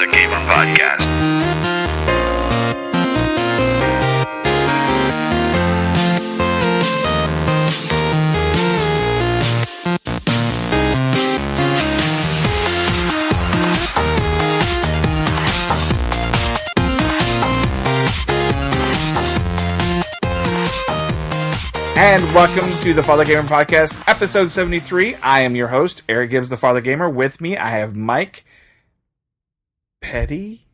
Fathergamer podcast. And welcome to the Fathergamer podcast, episode 73. I am your host, Eric Gibbs, the Fathergamer. With me, I have Mike Petty.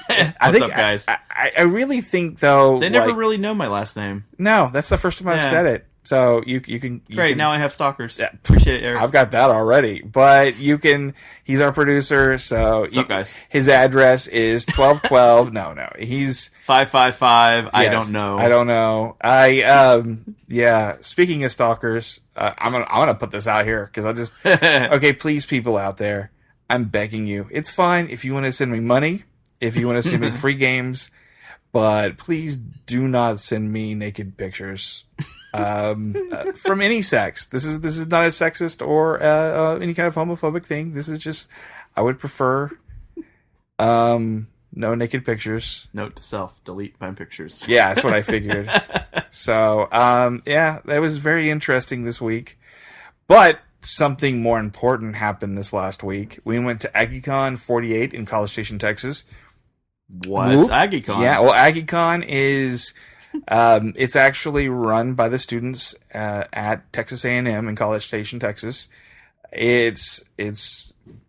What's up, guys? I really think, though... They never really know my last name. No, that's the first time I've said it. So you can... Great, now I have stalkers. Yeah. Appreciate it, Eric. I've got that already. But you can... He's our producer, so... What's up, guys? His address is 1212... No. He's... 555, yes, I don't know. Yeah, speaking of stalkers, I'm gonna put this out here, because I just... Okay, please, people out there, I'm begging you. It's fine if you want to send me money, if you want to send me free games, but please do not send me naked pictures. From any sex. This is not a sexist or any kind of homophobic thing. This is just, I would prefer no naked pictures. Note to self: delete my pictures. Yeah, that's what I figured. So, yeah, that was very interesting this week. But something more important happened this last week. We went to AggieCon 48 in College Station, Texas. What's AggieCon? Yeah, well, AggieCon is... it's actually run by the students at Texas A&M in College Station, Texas. It's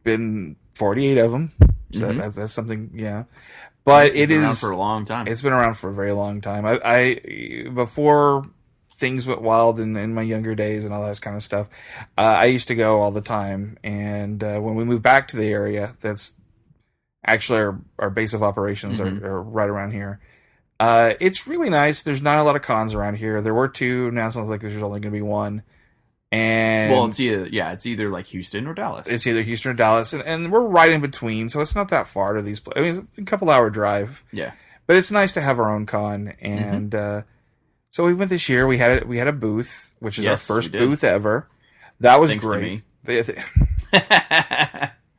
been 48 of them, so that's something, yeah. But it's been around for a long time. It's been around for a very long time. I before things went wild in my younger days and all that kind of stuff, I used to go all the time. And when we moved back to the area, that's actually our base of operations are right around here. It's really nice. There's not a lot of cons around here. There were two. Now it sounds like there's only going to be one. And well, it's either like Houston or Dallas. It's either Houston or Dallas, and we're right in between, so it's not that far to these places. I mean, it's a couple-hour drive. Yeah, but it's nice to have our own con, and so we went this year. We had a booth, which is our first booth ever. That was great.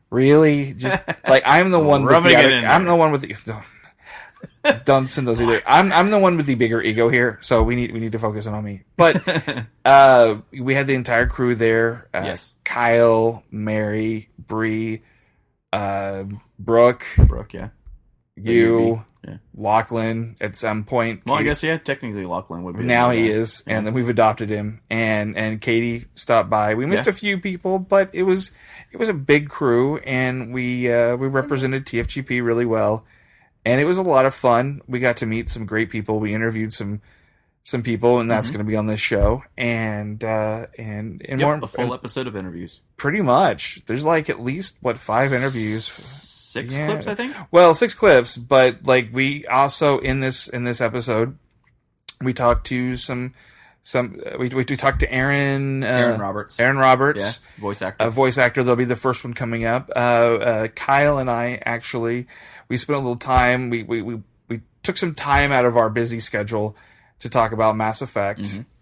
Really, just like I'm the one with I'm the one with the. Don't send those either. I'm the one with the bigger ego here, so we need to focus on me. But we had the entire crew there. Yes. Kyle, Mary, Bree, Brook, yeah. You, yeah. Lachlan at some point. Well, Katie, I guess technically Lachlan would be. Now he is, and then we've adopted him, and Katie stopped by. We missed a few people, but it was a big crew, and we represented TFGP really well. And it was a lot of fun. We got to meet some great people. We interviewed some people, and that's going to be on this show. And more, a full episode of interviews. Pretty much. There's like at least 5 interviees, 6 clips, I think. Well, 6 clips, but like we also in this episode, we talked to we talked to Aaron Roberts. Aaron Roberts, yeah, voice actor. A voice actor. There'll be the first one coming up. Kyle and I actually. We spent a little time. We took some time out of our busy schedule to talk about Mass Effect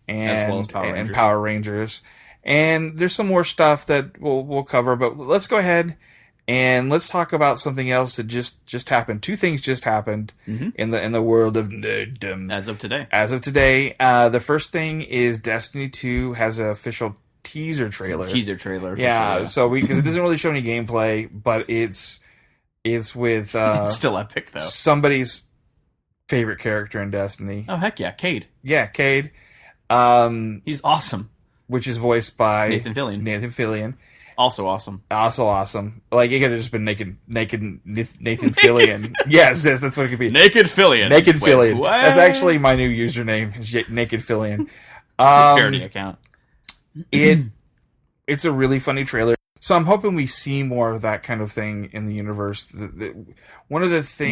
as well as and Power Rangers. And there's some more stuff that we'll cover. But let's go ahead and let's talk about something else that just happened. 2 things just happened in the world of nerdom as of today. The first thing is Destiny 2 has an official teaser trailer. Yeah. So because it doesn't really show any gameplay, but it's with it's still epic though. Somebody's favorite character in Destiny. Oh heck yeah, Cade. Yeah, Cade. He's awesome. Which is voiced by Nathan Fillion. Also awesome. Like it could have just been naked Nathan Fillion. yes, that's what it could be. Naked Fillion. Fillion. That's actually my new username. Is Naked Fillion. Parody account. It's a really funny trailer. So I'm hoping we see more of that kind of thing in the universe. One of the things...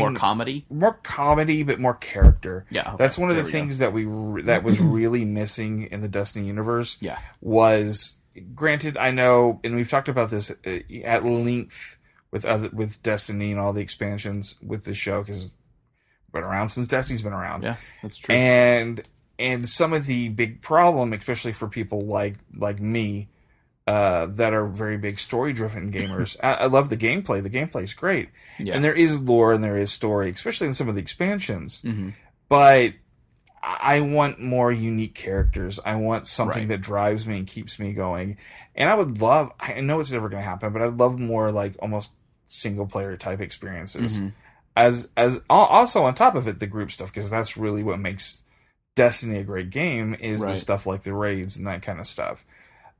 More comedy, but more character. Yeah. Okay. That's one of the things that was really missing in the Destiny universe. Yeah. Was, granted, I know, and we've talked about this at length with Destiny and all the expansions with the show, because it's been around since Destiny's been around. Yeah, that's true. And some of the big problem, especially for people like me, that are very big story-driven gamers. I love the gameplay. The gameplay is great. Yeah. And there is lore and there is story, especially in some of the expansions. Mm-hmm. But I want more unique characters. I want something that drives me and keeps me going. And I would love, I know it's never going to happen, but I'd love more like almost single-player type experiences. Mm-hmm. As also on top of it, the group stuff, because that's really what makes Destiny a great game, is the stuff like the raids and that kind of stuff.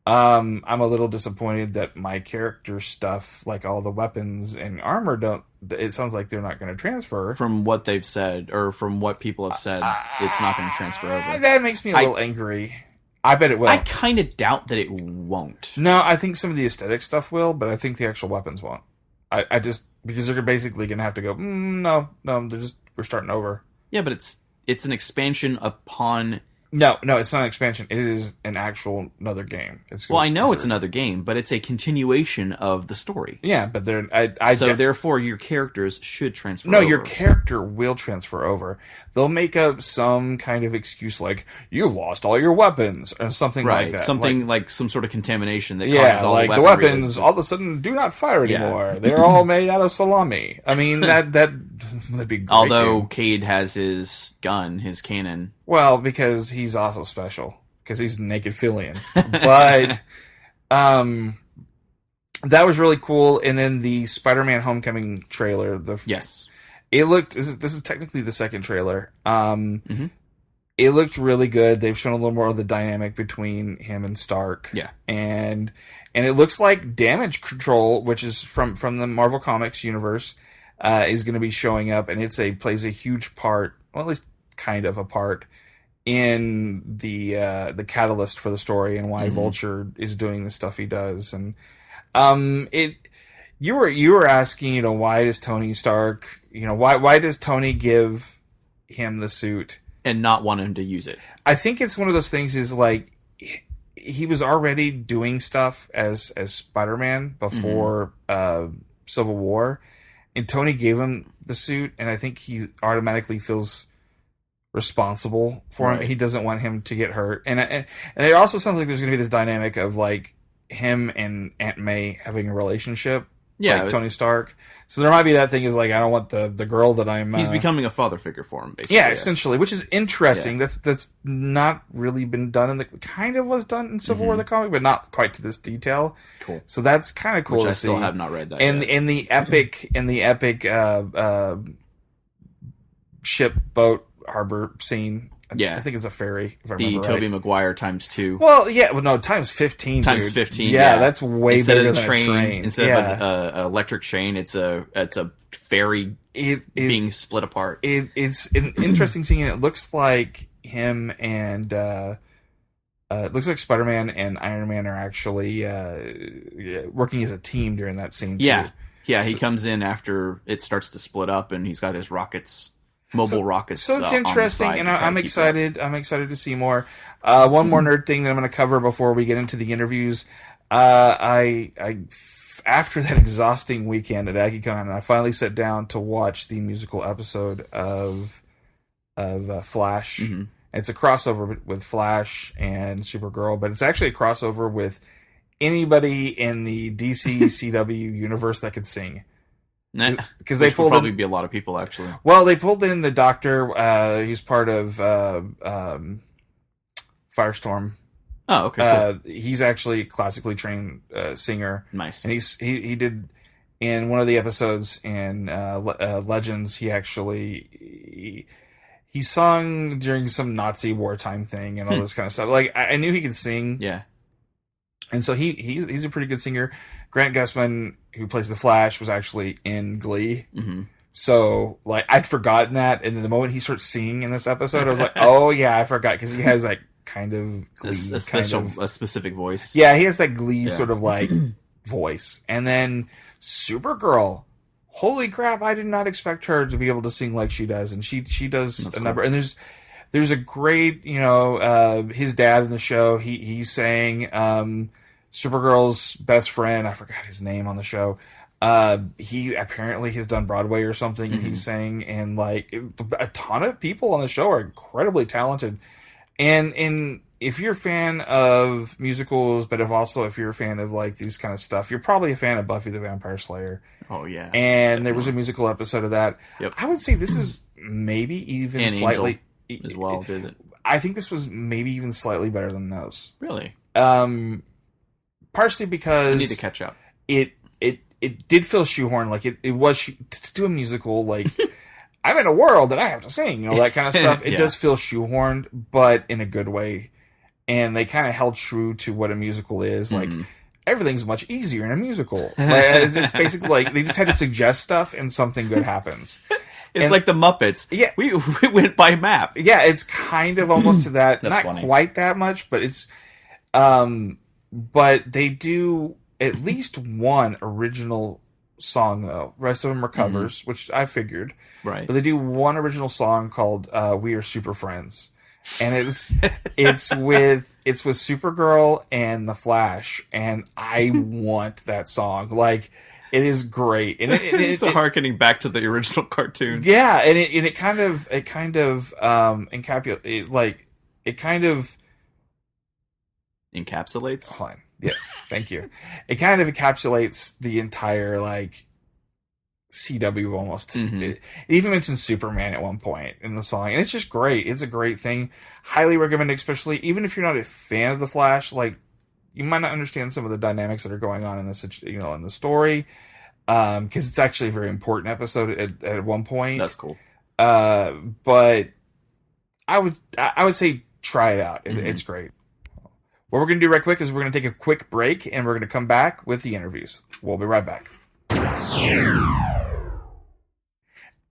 I'm a little disappointed that my character stuff, like all the weapons and armor, it sounds like they're not going to transfer. From what they've said, or from what people have said, it's not going to transfer over. That makes me a little angry. I bet it will. I kind of doubt that it won't. No, I think some of the aesthetic stuff will, but I think the actual weapons won't. I just, because they're basically going to have to go, no, we're starting over. Yeah, but it's an expansion upon... No, it's not an expansion. It is an actual another game. I know it's another game, but it's a continuation of the story. Yeah, but therefore your characters should transfer over. No, your character will transfer over. They'll make up some kind of excuse like, you've lost all your weapons, or something like that. Something like some sort of contamination that causes all the weapons all of a sudden do not fire anymore. Yeah. They're all made out of salami. I mean, that'd be great. Although Cade has his gun, his cannon. Well, because he's also special. Because he's naked Filian. But, that was really cool. And then the Spiderman Homecoming trailer. Yes. It looked... This is technically the second trailer. It looked really good. They've shown a little more of the dynamic between him and Stark. Yeah. And it looks like Damage Control, which is from the Marvel Comics universe, is going to be showing up. And plays a huge part, well, at least kind of a part, in the catalyst for the story and why Vulture is doing the stuff he does. And you were asking, why does Tony Stark, why does Tony give him the suit and not want him to use it? I think it's one of those things is like he was already doing stuff as Spider-Man before Civil War, and Tony gave him the suit, and I think he automatically feels responsible for him. He doesn't want him to get hurt, and it also sounds like there's going to be this dynamic of like him and Aunt May having a relationship. Yeah, like Tony Stark. So there might be that thing is like, I don't want the girl that I'm... He's becoming a father figure for him, basically. Yeah, essentially, which is interesting. Yeah. That's not really been done in the... Kind of was done in Civil War, the comic, but not quite to this detail. Cool. So that's kind of cool which to I see. Still have not read that yet. In the epic ship, boat, harbor scene... I think it's a ferry, if I remember right. Tobey Maguire times 2. Well, yeah, no, times 15, Times dude. 15, yeah. That's way instead bigger of than a train. Instead of an electric chain, it's a ferry being split apart. It's an interesting scene, and it looks like him and... it looks like Spider-Man and Iron Man are actually working as a team during that scene, too. Yeah, he comes in after it starts to split up, and he's got his rockets... Mobile rockets. So it's interesting, and I'm excited. I'm excited to see more. One more nerd thing that I'm going to cover before we get into the interviews. I after that exhausting weekend at AggieCon, I finally sat down to watch the musical episode of Flash. Mm-hmm. It's a crossover with Flash and Supergirl, but it's actually a crossover with anybody in the DC CW universe that could sing. Because they pulled probably be a lot of people actually. Well, they pulled in the Doctor. He's part of Firestorm. Oh, okay. Cool. He's actually a classically trained singer. Nice. And he did in one of the episodes in Legends. He actually he sung during some Nazi wartime thing and all this kind of stuff. Like I knew he could sing. Yeah. And so he's a pretty good singer. Grant Gusman, who plays the Flash, was actually in Glee. Mm-hmm. So, like, I'd forgotten that. And then the moment he starts singing in this episode, I was like, oh, yeah, I forgot. Because he has that kind of Glee. A specific voice. Yeah, he has that Glee sort of, like, voice. And then Supergirl. Holy crap, I did not expect her to be able to sing like she does. And she does That's a number. Cool. And there's a great, his dad in the show, he sang Supergirl's best friend, I forgot his name on the show. He apparently has done Broadway or something, and he sang, and like a ton of people on the show are incredibly talented. And in if you're a fan of musicals, but if you're a fan of like these kind of stuff, you're probably a fan of Buffy the Vampire Slayer. Oh yeah, and definitely. There was a musical episode of that. Yep. I would say this is maybe even and slightly Angel as well. Did it? I think this was maybe even slightly better than those. Really? Partially because I need to catch up. It did feel shoehorned, like it was to do a musical, like I'm in a world that I have to sing, that kind of stuff. It does feel shoehorned, but in a good way. And they kind of held true to what a musical is. Like everything's much easier in a musical. Like, it's basically like they just had to suggest stuff and something good happens. It's like the Muppets. Yeah. We went by map. Yeah, it's kind of almost to that. Not funny. Quite that much, but it's but they do at least one original song though. The rest of them are covers, which I figured. Right. But they do one original song called "We Are Super Friends," and it's with Supergirl and the Flash, and I want that song. Like, it is great, and it's a harkening back to the original cartoons. Yeah, and it kind of encapsulates. Fine. Yes, thank you. It kind of encapsulates the entire like CW almost. It even mentions Superman at one point in the song, and it's just great. It's a great thing. Highly recommend it, especially even if you're not a fan of the Flash. Like, you might not understand some of the dynamics that are going on in this, in the story, because it's actually a very important episode at one point. That's cool. But I would say try it out. It's great. What we're going to do right quick is we're going to take a quick break, and we're going to come back with the interviews. We'll be right back.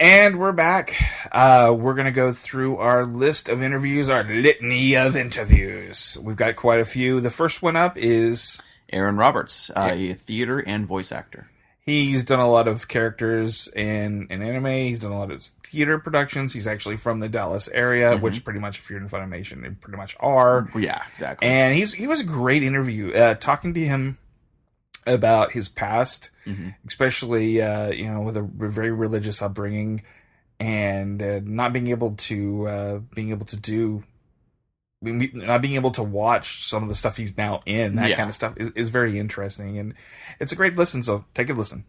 And we're back. We're going to go through our list of interviews, our litany of interviews. We've got quite a few. The first one up is Aaron Roberts, a theater and voice actor. He's done a lot of characters in anime. He's done a lot of theater productions. He's actually from the Dallas area, which pretty much, if you're in Funimation, they pretty much are. Yeah, exactly. And he was a great interview. Talking to him about his past, especially with a very religious upbringing, and not being able to watch some of the stuff he's now in, that kind of stuff is very interesting, and it's a great listen, so take a listen.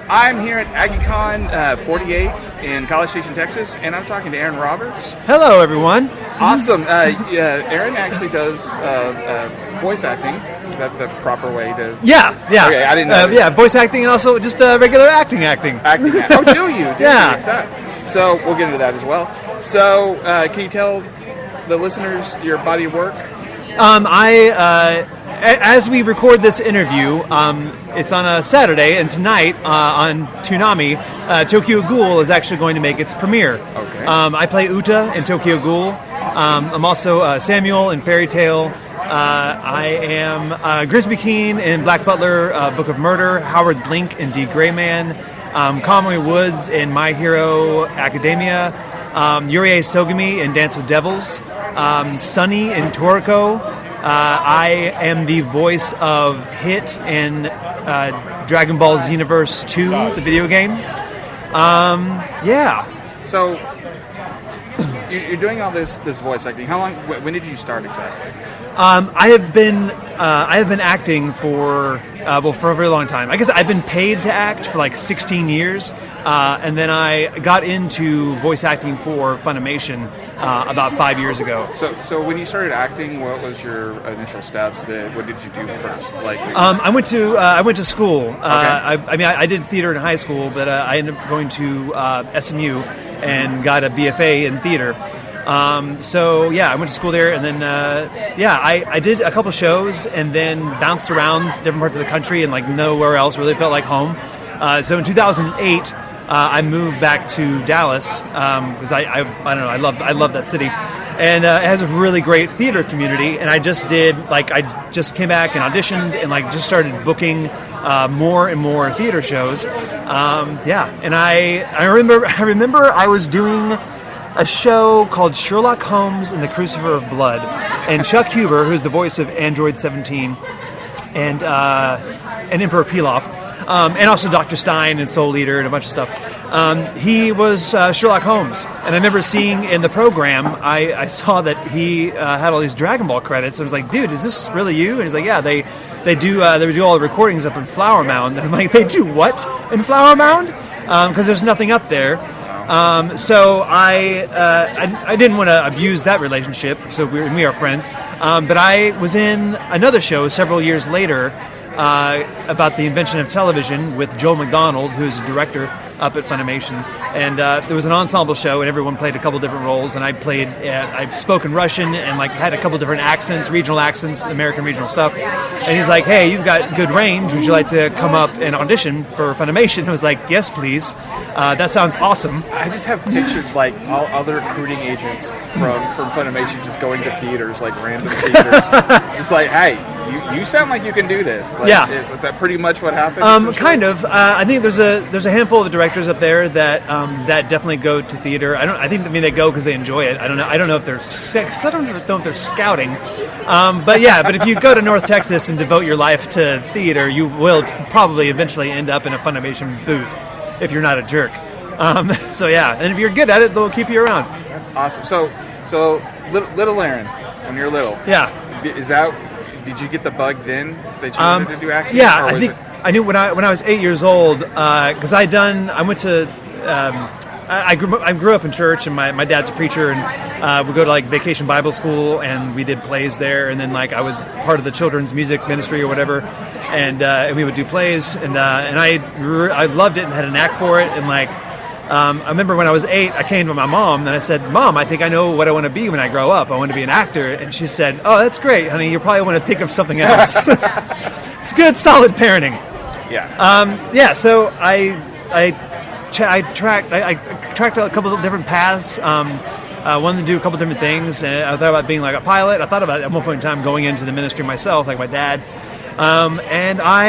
I'm here at AggieCon 48 in College Station, Texas, and I'm talking to Aaron Roberts. Hello, everyone. Awesome. Aaron actually does voice acting. Is that the proper way to... Yeah. Okay, I didn't know. Voice acting and also just regular acting. Oh, do you? Yeah. Exactly. So we'll get into that as well. So can you tell the listeners your body of work? As we record this interview, it's on a Saturday, and tonight on Toonami, Tokyo Ghoul is actually going to make its premiere. Okay. I play Uta in Tokyo Ghoul. I'm also Samuel in Fairy Tail. I am Grisby Keen in Black Butler, Book of Murder, Howard Blink in D. Greyman, Conway Woods in My Hero Academia, Yurie Sogami in Dance with Devils, Sunny in Toriko. I am the voice of Hit in Dragon Ball Xenoverse 2, the video game. So you're doing all this voice acting. How long? When did you start exactly? I have been acting for a very long time. I guess I've been paid to act for like 16 years, and then I got into voice acting for Funimation about 5 years ago. So when you started acting, what was your initial steps? What did you do first? I went to school. Okay. I did theater in high school, but I ended up going to SMU and got a BFA in theater. I went to school there, and then I did a couple shows, and then bounced around different parts of the country, and like nowhere else really felt like home. So in 2008, I moved back to Dallas because I don't know, I love that city, and it has a really great theater community. And I just came back and auditioned, and just started booking more and more theater shows. And I remember I was doing a show called Sherlock Holmes and the Crucifer of Blood, and Chuck Huber, who's the voice of Android 17 and Emperor Pilaf, and also Dr. Stein and Soul Leader and a bunch of stuff. He was Sherlock Holmes, and I remember seeing in the program, I saw that he had all these Dragon Ball credits. I was like, dude, is this really you? And he's like, yeah, they do all the recordings up in Flower Mound. And I'm like, they do what in Flower Mound? Because there's nothing up there. So I didn't want to abuse that relationship, so we are friends. But I was in another show several years later about the invention of television with Joel McDonald, who's a director up at Funimation. And there was an ensemble show, and everyone played a couple different roles. And I've spoken Russian and like had a couple different accents, regional accents, American regional stuff. And he's like, hey, you've got good range. Would you like to come up and audition for Funimation? I was like, yes, please. That sounds awesome. I just have pictured like all other recruiting agents from Funimation just going to theaters, like random theaters. Just like, hey, you sound like you can do this. Like, yeah. Is that pretty much what happened? Kind of. I think there's a handful of the directors up there that definitely go to theater. I think they go because they enjoy it. I don't know if they're scouting. But if you go to North Texas and devote your life to theater, you will probably eventually end up in a Funimation booth if you're not a jerk. And if you're good at it, they'll keep you around. That's awesome. So little Aaron, when you're little, did you get the bug then that you wanted to do acting? Yeah, I knew when I was 8 years old because I grew up in church, and my dad's a preacher, and we go to like Vacation Bible School, and we did plays there, and then like I was part of the children's music ministry or whatever, and we would do plays, and I loved it and had a knack for it, and like I remember when I was 8, I came to my mom and I said, Mom, I think I know what I want to be when I grow up. I want to be an actor. And she said, oh, that's great, honey. You probably want to think of something else. It's good, solid parenting. Yeah. So I tracked a couple of different paths. Wanted to do a couple of different things. I thought about being like a pilot. I thought about at one point in time going into the ministry myself, like my dad. And I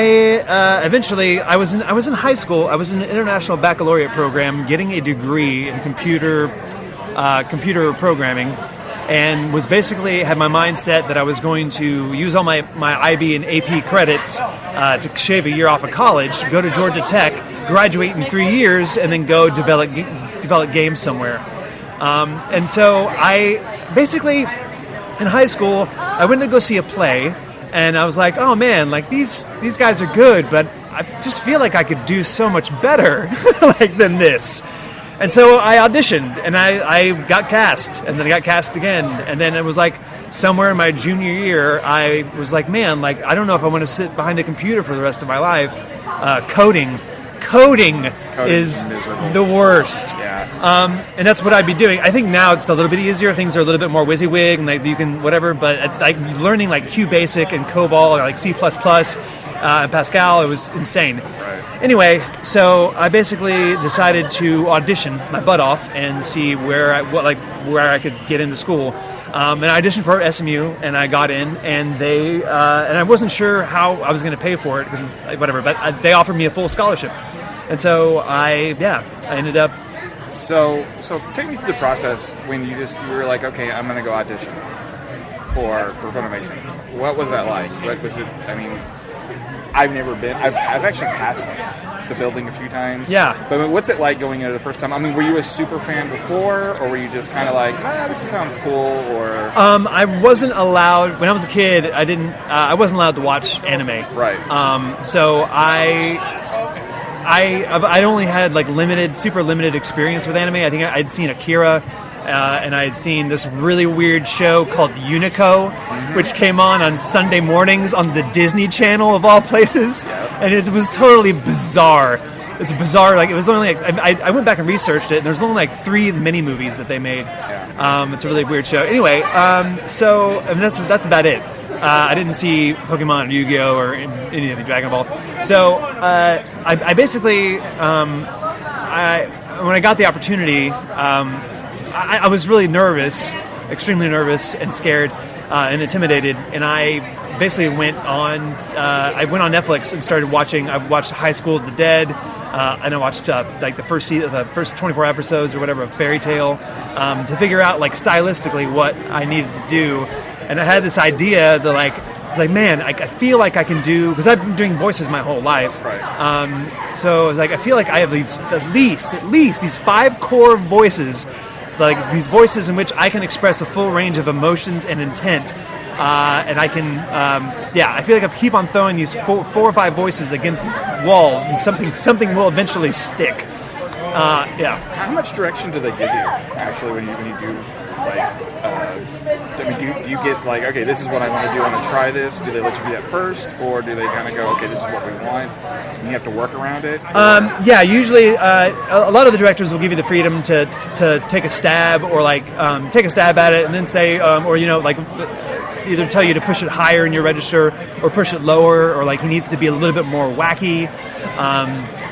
eventually I was in high school. I was in an international baccalaureate program, getting a degree in computer programming, and was basically had my mind set that I was going to use all my IB and AP credits to shave a year off of college, go to Georgia Tech, graduate in 3 years, and then go develop games somewhere. And so I basically in high school I went to go see a play. And I was like, oh man, like these guys are good, but I just feel like I could do so much better than this. And so I auditioned, and I got cast, and then I got cast again. And then it was like somewhere in my junior year, I was like, man, like I don't know if I want to sit behind a computer for the rest of my life. Coding is miserable. The worst. Yeah. And that's what I'd be doing. I think now it's a little bit easier. Things are a little bit more WYSIWYG, and like you can whatever. But like learning like QBasic and COBOL or like C++ and Pascal, it was insane. Right. Anyway, so I basically decided to audition my butt off and see where I could get into school. And I auditioned for SMU, and I got in, and and I wasn't sure how I was going to pay for it, because whatever, but they offered me a full scholarship. And so I ended up. So take me through the process when you were like, okay, I'm going to go audition for Funimation. What was that like? What was it? I mean, I've never been. I've actually passed the building a few times. Yeah. But what's it like going in the first time? I mean, were you a super fan before, or were you just kind of like, this sounds cool, or? I wasn't allowed when I was a kid. I wasn't allowed to watch anime. Right. So I only had like super limited experience with anime. I think I'd seen Akira. And I had seen this really weird show called Unico, which came on Sunday mornings on the Disney Channel of all places, and it was totally bizarre. It's bizarre. Like it was only like I went back and researched it, and there's only like 3 mini movies that they made. It's a really weird show. Anyway, so I mean, that's about it. I didn't see Pokemon or Yu-Gi-Oh or any of the Dragon Ball. So I basically when I got the opportunity. I was really nervous, extremely nervous and scared and intimidated, and I basically went on Netflix and started watching. I watched High School of the Dead, and I watched like the first 24 episodes or whatever of Fairy Tale to figure out like stylistically what I needed to do. And I had this idea that like was like, man, I feel like I can do, because I've been doing voices my whole life. Right. So I was like, I feel like I have these at least these 5 core voices, like these voices in which I can express a full range of emotions and intent. And I can, I feel like I keep on throwing these 4 or 5 voices against walls, and something will eventually stick. How much direction do they give you actually when you do do you get like, okay, this is what I want to do, I want to try this? Do they let you do that first, or do they kind of go, okay, this is what we want, and you have to work around it? Usually a lot of the directors will give you the freedom to take a stab, or take a stab at it, and then say, either tell you to push it higher in your register or push it lower, or he needs to be a little bit more wacky,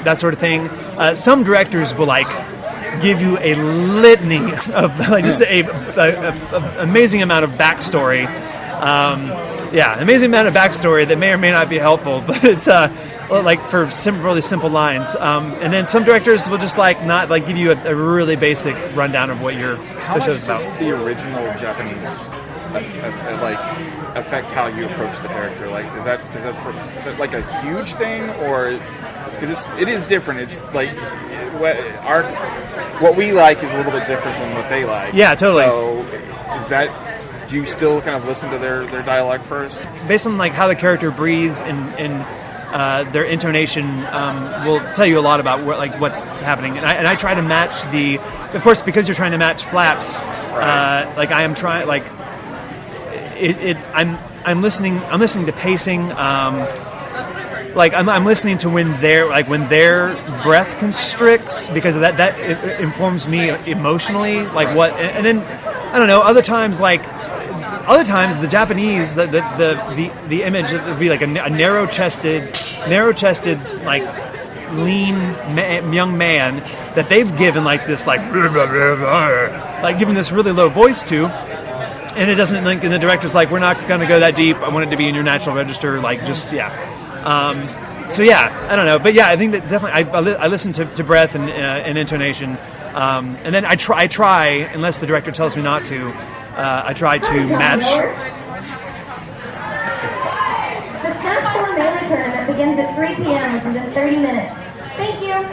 that sort of thing. Some directors will give you a litany of just a amazing amount of backstory. Amazing amount of backstory that may or may not be helpful, but it's for really simple lines. And then some directors will just not give you a really basic rundown of what the show's about. How much does the original Japanese affect how you approach the character? Is that like a huge thing, or because it is different? It's what we like is a little bit different than what they like. Yeah, totally. So do you still kind of listen to their dialogue first? Based on how the character breathes and their intonation will tell you a lot about what's happening, and I try to match of course, because you're trying to match flaps. Right. I am trying I'm listening to pacing. I'm listening to when their breath constricts, because that it informs me emotionally. What, and then I don't know. Other times the Japanese, the image would be a narrow chested, lean young man that they've given this given this really low voice to. And it doesn't. And the director's we're not going to go that deep. I want it to be in your natural register. I don't know, but I think that definitely I listen to breath and intonation, and then I try unless the director tells me not to. I try to match. The Smash 4 Melee Tournament begins at 3 p.m., which is in 30 minutes. Thank you.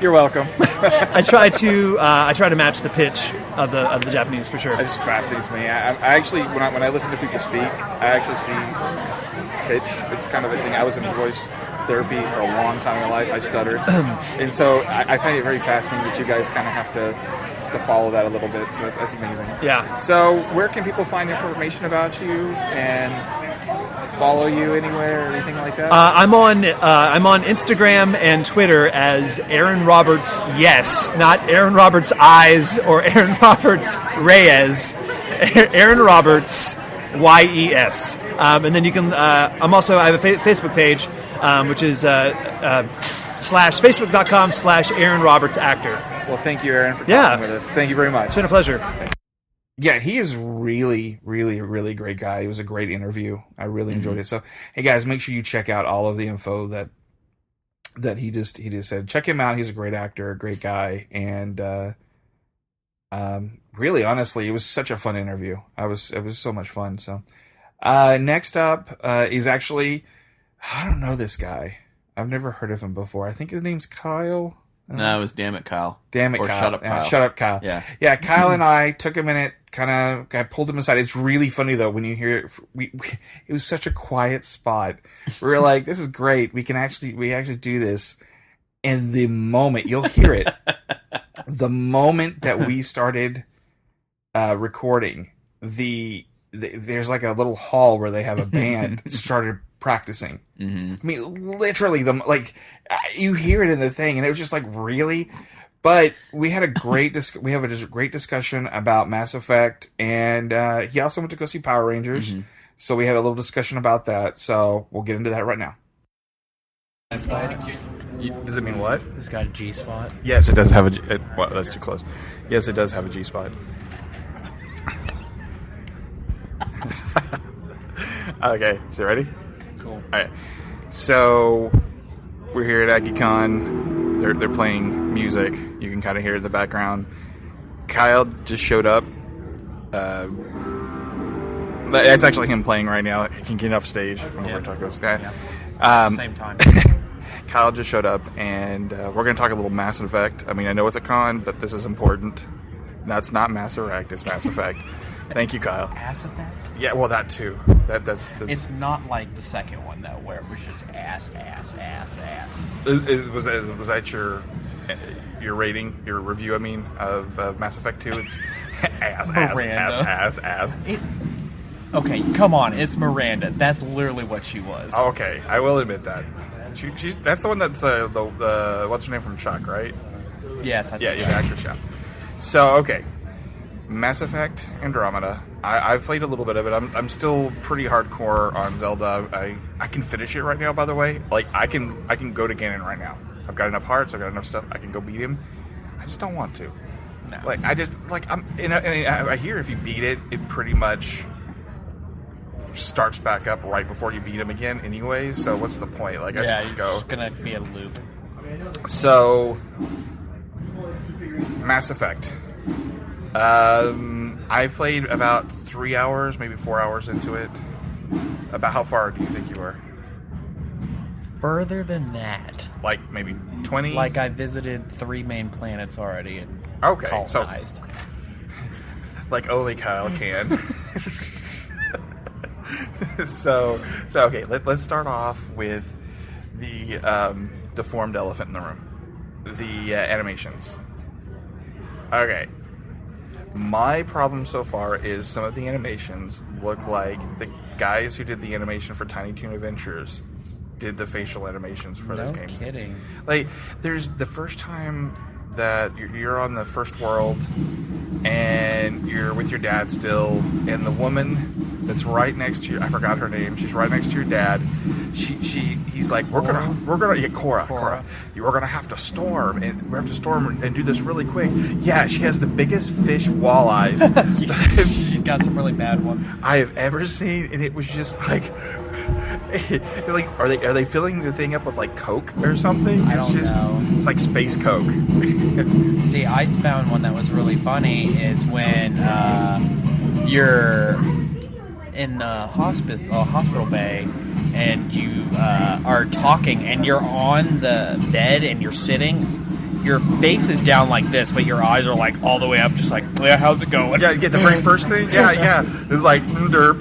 You're welcome. I try to match the pitch of the Japanese, for sure. It just fascinates me. I actually, when I listen to people speak, I actually see pitch. It's kind of a thing. I was in voice therapy for a long time in my life. I stuttered, and so I find it very fascinating that you guys kind of have to follow that a little bit. So that's amazing. Yeah. So where can people find information about you and follow you anywhere or anything like that? I'm on Instagram and Twitter as Aaron Roberts. Yes, not Aaron Roberts Eyes or Aaron Roberts Reyes. Aaron Roberts YES. And then you can. I have a Facebook page, which is /facebook.com/Aaron Roberts Actor. Well, thank you, Aaron, for talking with us. Thank you very much. It's been a pleasure. Yeah, he is really, really, really great guy. It was a great interview. I really enjoyed it. So, hey guys, make sure you check out all of the info that he just said. Check him out. He's a great actor, a great guy, and really, honestly, it was such a fun interview. It was so much fun. So, next up is actually, I don't know this guy. I've never heard of him before. I think his name's Kyle. No, it was Damn It, Kyle. Damn it, or Kyle. Shut Up, Kyle. Shut Up, Kyle. Yeah, Kyle and I took a minute, I pulled him aside. It's really funny, though, when you hear it. It was such a quiet spot. We were like, this is great. We actually do this. And the moment, you'll hear it, the moment that we started recording, there's a little hall where they have a band started practicing. I mean, literally, you hear it in the thing, and it was just really. But we had a great great discussion about Mass Effect, and he also went to go see Power Rangers, so we had a little discussion about that. So we'll get into that right now. Does it mean what? It's got a G spot. Yes, it does have a. Well, that's too close. Yes, it does have a G spot. Okay, so ready? Cool. All right. So we're here at AggieCon. They're playing music. You can kind of hear it in the background. Kyle just showed up. That's actually him playing right now. He can get off stage when we're talking about Same time. Kyle just showed up, and we're going to talk a little Mass Effect. I mean, I know it's a con, but this is important. That's not Mass Effect, it's Mass Effect. Thank you, Kyle. Ass Effect? Yeah, well, that too. That's It's not like the second one, though, where it was just ass. Was that your rating, your review, I mean, of Mass Effect 2? It's ass. Okay, come on, it's Miranda. That's literally what she was. Okay, I will admit that. She's that's the one that's the what's her name from Chuck, right? Yes, I think Yeah, the actress, yeah. So, okay. Mass Effect Andromeda. I've played a little bit of it. I'm still pretty hardcore on Zelda. I can finish it right now, by the way. Like, I can go to Ganon right now. I've got enough hearts, I've got enough stuff, I can go beat him. I just don't want to. No. Like, I hear if you beat it, it pretty much starts back up right before you beat him again anyway, so what's the point? Like, I should just go. It's gonna be a loop. So, Mass Effect. I played about 3 hours, maybe 4 hours into it. About how far do you think you were? Further than that. Like, maybe 20? Like, I visited 3 main planets already and Okay, so colonized. like only Kyle can. So okay, let's start off with the deformed elephant in the room, the animations. Okay, my problem so far is some of the animations look like the guys who did the animation for Tiny Toon Adventures did the facial animations for this game. No kidding. Like, there's the first time that you're on the first world and you're with your dad still, and the woman that's right next to you, I forgot her name, she's right next to your dad. He's like, we're gonna yeah, Cora. We're gonna have to storm, and we have to storm and do this really quick. Yeah, she has the biggest fish walleyes She's got some really bad ones. I have ever seen, and it was just like, are they filling the thing up with like Coke or something? I don't know. It's like space Coke. See, I found one that was really funny is when you're in the hospital bay and you are talking and you're on the bed and you're sitting. Your face is down like this, but your eyes are like all the way up, just like, yeah, how's it going? Yeah, you get the very first thing. Yeah. It's like derp,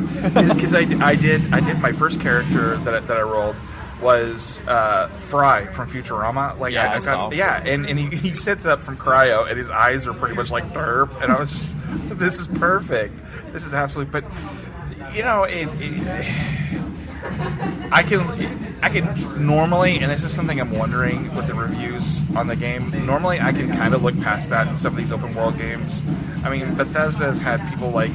because I did my first character that I rolled was Fry from Futurama. Like, yeah, I saw. Yeah, and he sits up from cryo, and his eyes are pretty much like derp, and I was just, this is perfect. This is absolutely. But you know, I can normally, and this is something I'm wondering with the reviews on the game, normally I can kind of look past that in some of these open world games. I mean, Bethesda's had people like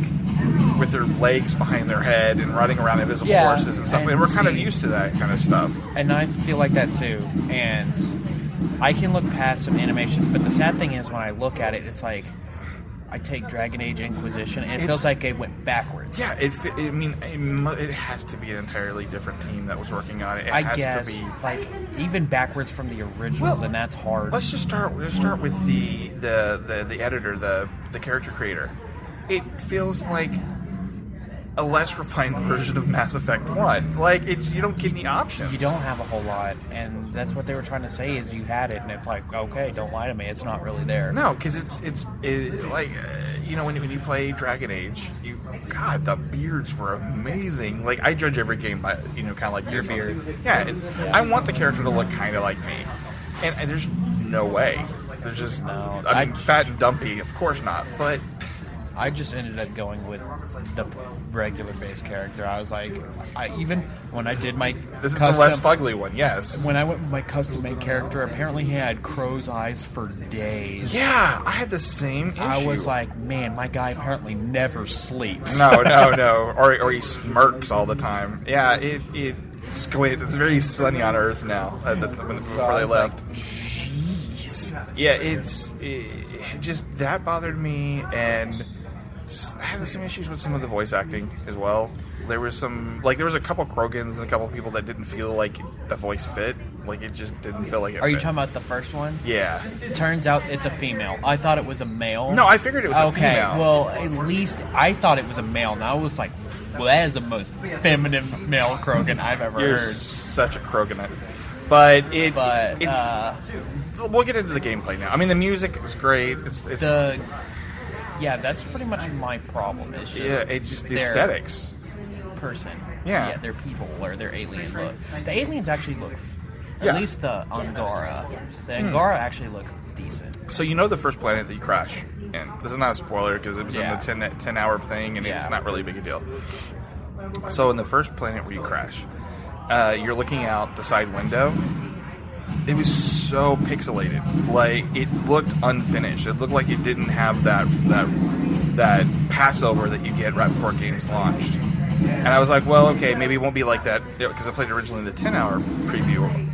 with their legs behind their head and riding around invisible horses and stuff, and we're kind of used to that kind of stuff. And I feel like that too, and I can look past some animations, but the sad thing is when I look at it, it's like, I take Dragon Age Inquisition, and it feels like it went backwards. Yeah, it has to be an entirely different team that was working on it. It I has guess, to be like, even backwards from the originals, and that's hard. Let's start with the editor, the character creator. It feels like a less refined version of Mass Effect 1. Like, you don't get any options. You don't have a whole lot, and that's what they were trying to say is you had it, and it's like, okay, don't lie to me, it's not really there. No, because it's like, you know, when you play Dragon Age, God, the beards were amazing. Like, I judge every game by, you know, kind of like your beard. Yeah, I want the character to look kind of like me, and there's no way. There's just, no. I mean, fat and dumpy, of course not, but I just ended up going with the regular base character. I was like, even when I did my this is the less fugly one, yes. When I went with my custom-made character, apparently he had crow's eyes for days. Yeah, I had the same issue. I was like, man, my guy apparently never sleeps. No. Or he smirks all the time. Yeah, it's very sunny on Earth now, before they left. Like, jeez. Yeah, it just, that bothered me, and I had some issues with some of the voice acting as well. There was a couple Krogans and a couple people that didn't feel like the voice fit. Like, it just didn't feel like it Are you fit. talking about the first one? Yeah. It turns out it's a female. I thought it was a male. No, I figured it was a female. Okay, well, at least I thought it was a male, and I was like, well, that is the most feminine male Krogan I've ever You're heard. such a Krogan. But it's we'll get into the gameplay now. I mean, the music is great. It's that's pretty much my problem. It's just the aesthetics. Person. Yeah, their people or their alien look. The aliens actually look. Yeah. At least the Angara. The Angara actually look decent. So you know the first planet that you crash in. This is not a spoiler because it was in the 10-hour thing, and it's not really a big deal. So in the first planet where you crash, you're looking out the side window. It was so pixelated. Like, it looked unfinished. It looked like it didn't have that passover that you get right before games launched. And I was like, well, okay, maybe it won't be like that, because I played it originally in the 10-hour preview.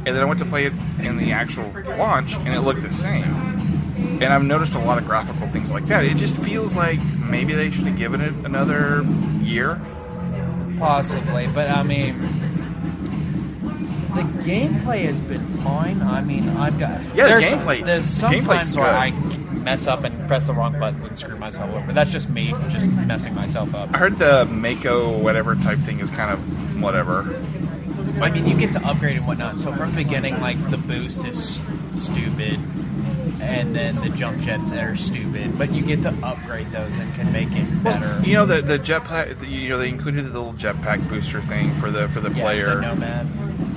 And then I went to play it in the actual launch, and it looked the same. And I've noticed a lot of graphical things like that. It just feels like maybe they should have given it another year. Possibly, but I mean, the gameplay has been fine. I mean, I've got the gameplay. There's sometimes gameplay's where good. I mess up and press the wrong buttons and screw myself over. But that's just me, just messing myself up. I heard the Mako whatever type thing is kind of whatever. I mean, you get to upgrade and whatnot. So from the beginning, like, the boost is stupid, and then the jump jets are stupid. But you get to upgrade those and can make it better. You know, the jetpack. They included the little jetpack booster thing for the player, the Nomad,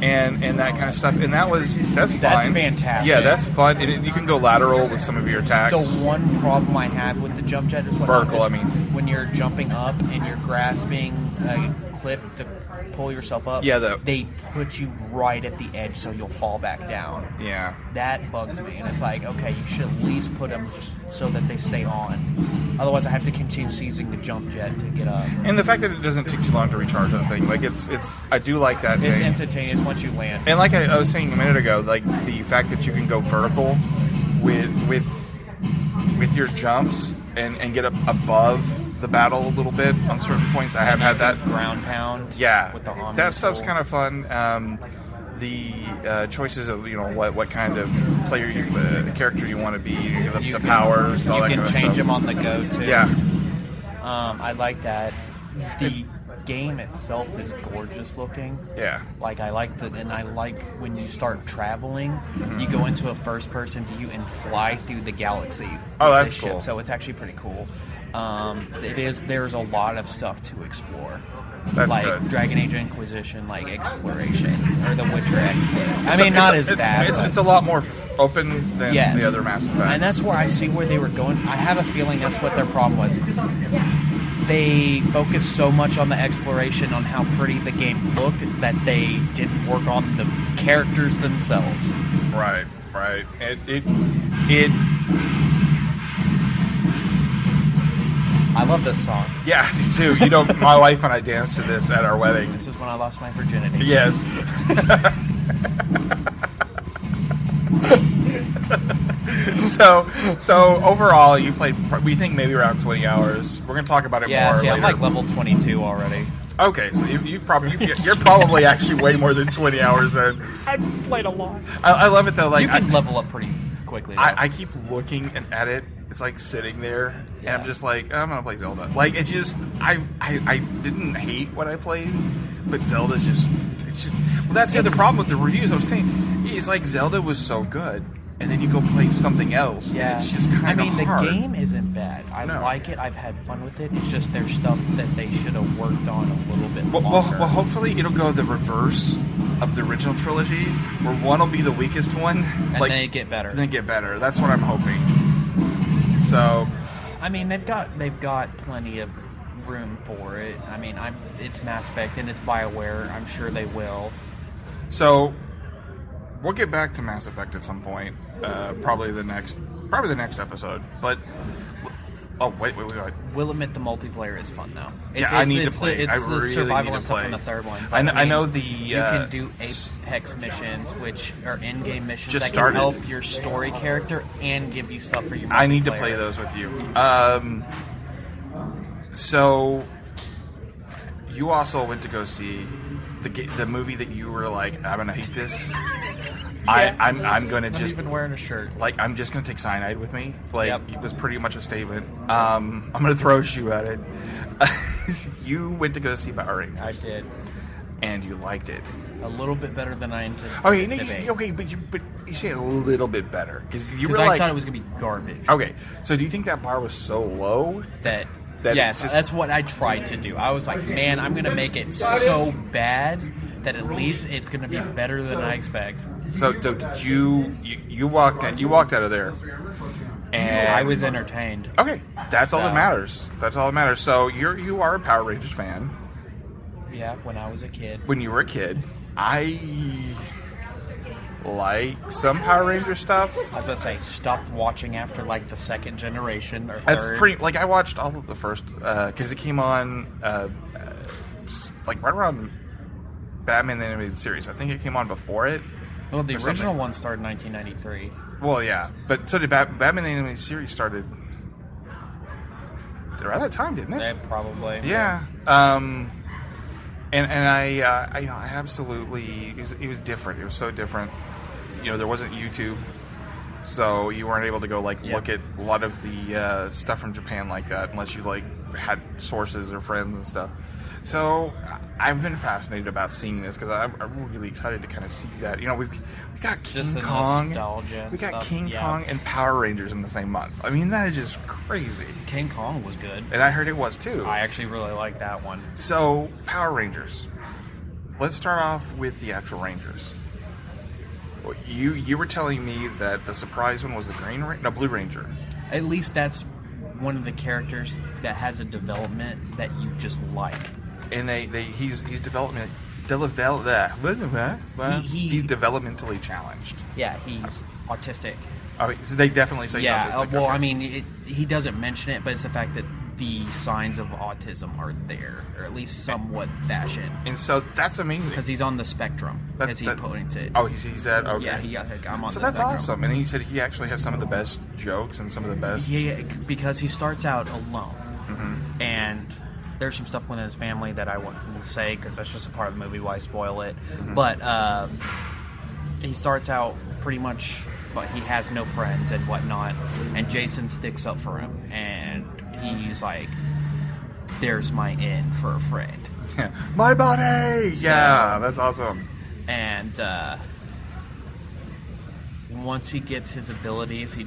and that kind of stuff. And that's fine. That's fantastic. Yeah, that's fun. And you can go lateral with some of your attacks. The one problem I have with the jump jet is vertical. When you're jumping up and you're grasping a cliff to pull yourself up, they put you right at the edge so you'll fall back down. Yeah. That bugs me, and it's like, okay, you should at least put them just so that they stay on. Otherwise, I have to continue using the jump jet to get up. And the fact that it doesn't take too long to recharge that thing, like it's I do like that It's thing. instantaneous once you land. And like I was saying a minute ago, like the fact that you can go vertical with your jumps and get up above the battle a little bit on certain points. I have had that ground pound. Yeah, with the that stuff's kind of fun. The choices of what kind of player character you want to be, the powers, all that kind of stuff. You can change them on the go too. Yeah, I like that. The game itself is gorgeous looking. Yeah, like I like when you start traveling, you go into a first-person view and fly through the galaxy. Oh, that's cool. Ship, so it's actually pretty cool. There's a lot of stuff to explore. That's like good. Dragon Age Inquisition, like exploration, or The Witcher exploration. Not as vast. It's a lot more open than the other Mass Effect. And that's where I see where they were going. I have a feeling that's what their problem was. They focused so much on the exploration, on how pretty the game looked, that they didn't work on the characters themselves. Right. It I love this song. Yeah, me too. My wife and I danced to this at our wedding. This was when I lost my virginity. Yes. So overall, you played, we think maybe around 20 hours. We're going to talk about it more later. I'm like level 22 already. Okay, so you're probably actually way more than 20 hours then. I played a lot. I love it though. Like, you can level up pretty quickly. I keep looking at it. It's like sitting there, and I'm just like, I'm gonna play Zelda. Like, it's just, I didn't hate what I played, but Zelda's just, well, that's the other problem with the reviews. I was saying, it's like Zelda was so good, and then you go play something else, and it's just kind of hard. The game isn't bad. I like it. I've had fun with it. It's just there's stuff that they should have worked on a little bit longer. Well, hopefully it'll go the reverse of the original trilogy, where one will be the weakest one, and then it get better. Then get better. That's what I'm hoping. So, I mean, they've got plenty of room for it. I mean, it's Mass Effect and it's BioWare. I'm sure they will. So, we'll get back to Mass Effect at some point. Probably the next episode. But wait. We'll admit the multiplayer is fun though. I need to play. It's I the really survival need and to stuff play. in the third one. I know the. You can do Apex missions, which are in-game missions just that started. can help your story character and give you stuff for your multiplayer. I need to play those with you. So you also went to go see the movie that you were like, I'm gonna hate this. I'm gonna just even wearing a shirt. Like, I'm just gonna take cyanide with me. Like, It was pretty much a statement. I'm gonna throw a shoe at it. you went to go see Power Rangers. I did. And you liked it. A little bit better than I anticipated. Okay, but you say a little bit better because you were I thought it was gonna be garbage. Okay, so do you think that bar was so low that yes, that's what I tried to do. I was like, man, I'm gonna make it so bad that at least it's gonna be better than I expect. So did you walked out of there, and I was entertained. Okay, that's all that matters. That's all that matters. So you are a Power Rangers fan. Yeah, when I was a kid. When you were a kid, I like some Power Ranger stuff. I was about to say, stopped watching after like the second generation or third. That's pretty. Like I watched all of the first because it came on like right around Batman the Animated Series. I think it came on before it. Well, the original one started in 1993. Well, yeah, but so did Batman the Animated Series started around that time, didn't it? Yeah, probably. Yeah. And I absolutely it was different. It was so different. You know, there wasn't YouTube, so you weren't able to go look at a lot of the stuff from Japan like that unless you had sources or friends and stuff. So I've been fascinated about seeing this because I'm really excited to kind of see that. You know, we got King Kong, we got King Kong and Power Rangers in the same month. I mean, that is just crazy. King Kong was good, and I heard it was too. I actually really liked that one. So Power Rangers. Let's start off with the actual Rangers. Well, you were telling me that the surprise one was the Blue Ranger. At least that's one of the characters that has a development that you just like. And he's developmentally challenged. Yeah, he's autistic. I mean, so they definitely say he's autistic. Well, I mean, he doesn't mention it, but it's the fact that the signs of autism are there, or at least somewhat fashion. And so that's amazing because he's on the spectrum, as he points it. Oh, he's at okay. Yeah, I'm on. So the that's spectrum. awesome. And he said he actually has some of the best jokes and some of the best. Yeah, because he starts out alone, mm-hmm. and there's some stuff within his family that I wouldn't say because that's just a part of the movie. Why spoil it? Mm-hmm. But he starts out pretty much, but he has no friends and whatnot. And Jason sticks up for him, and he's like, "There's my in for a friend." My buddy. So, yeah, that's awesome. And once he gets his abilities, he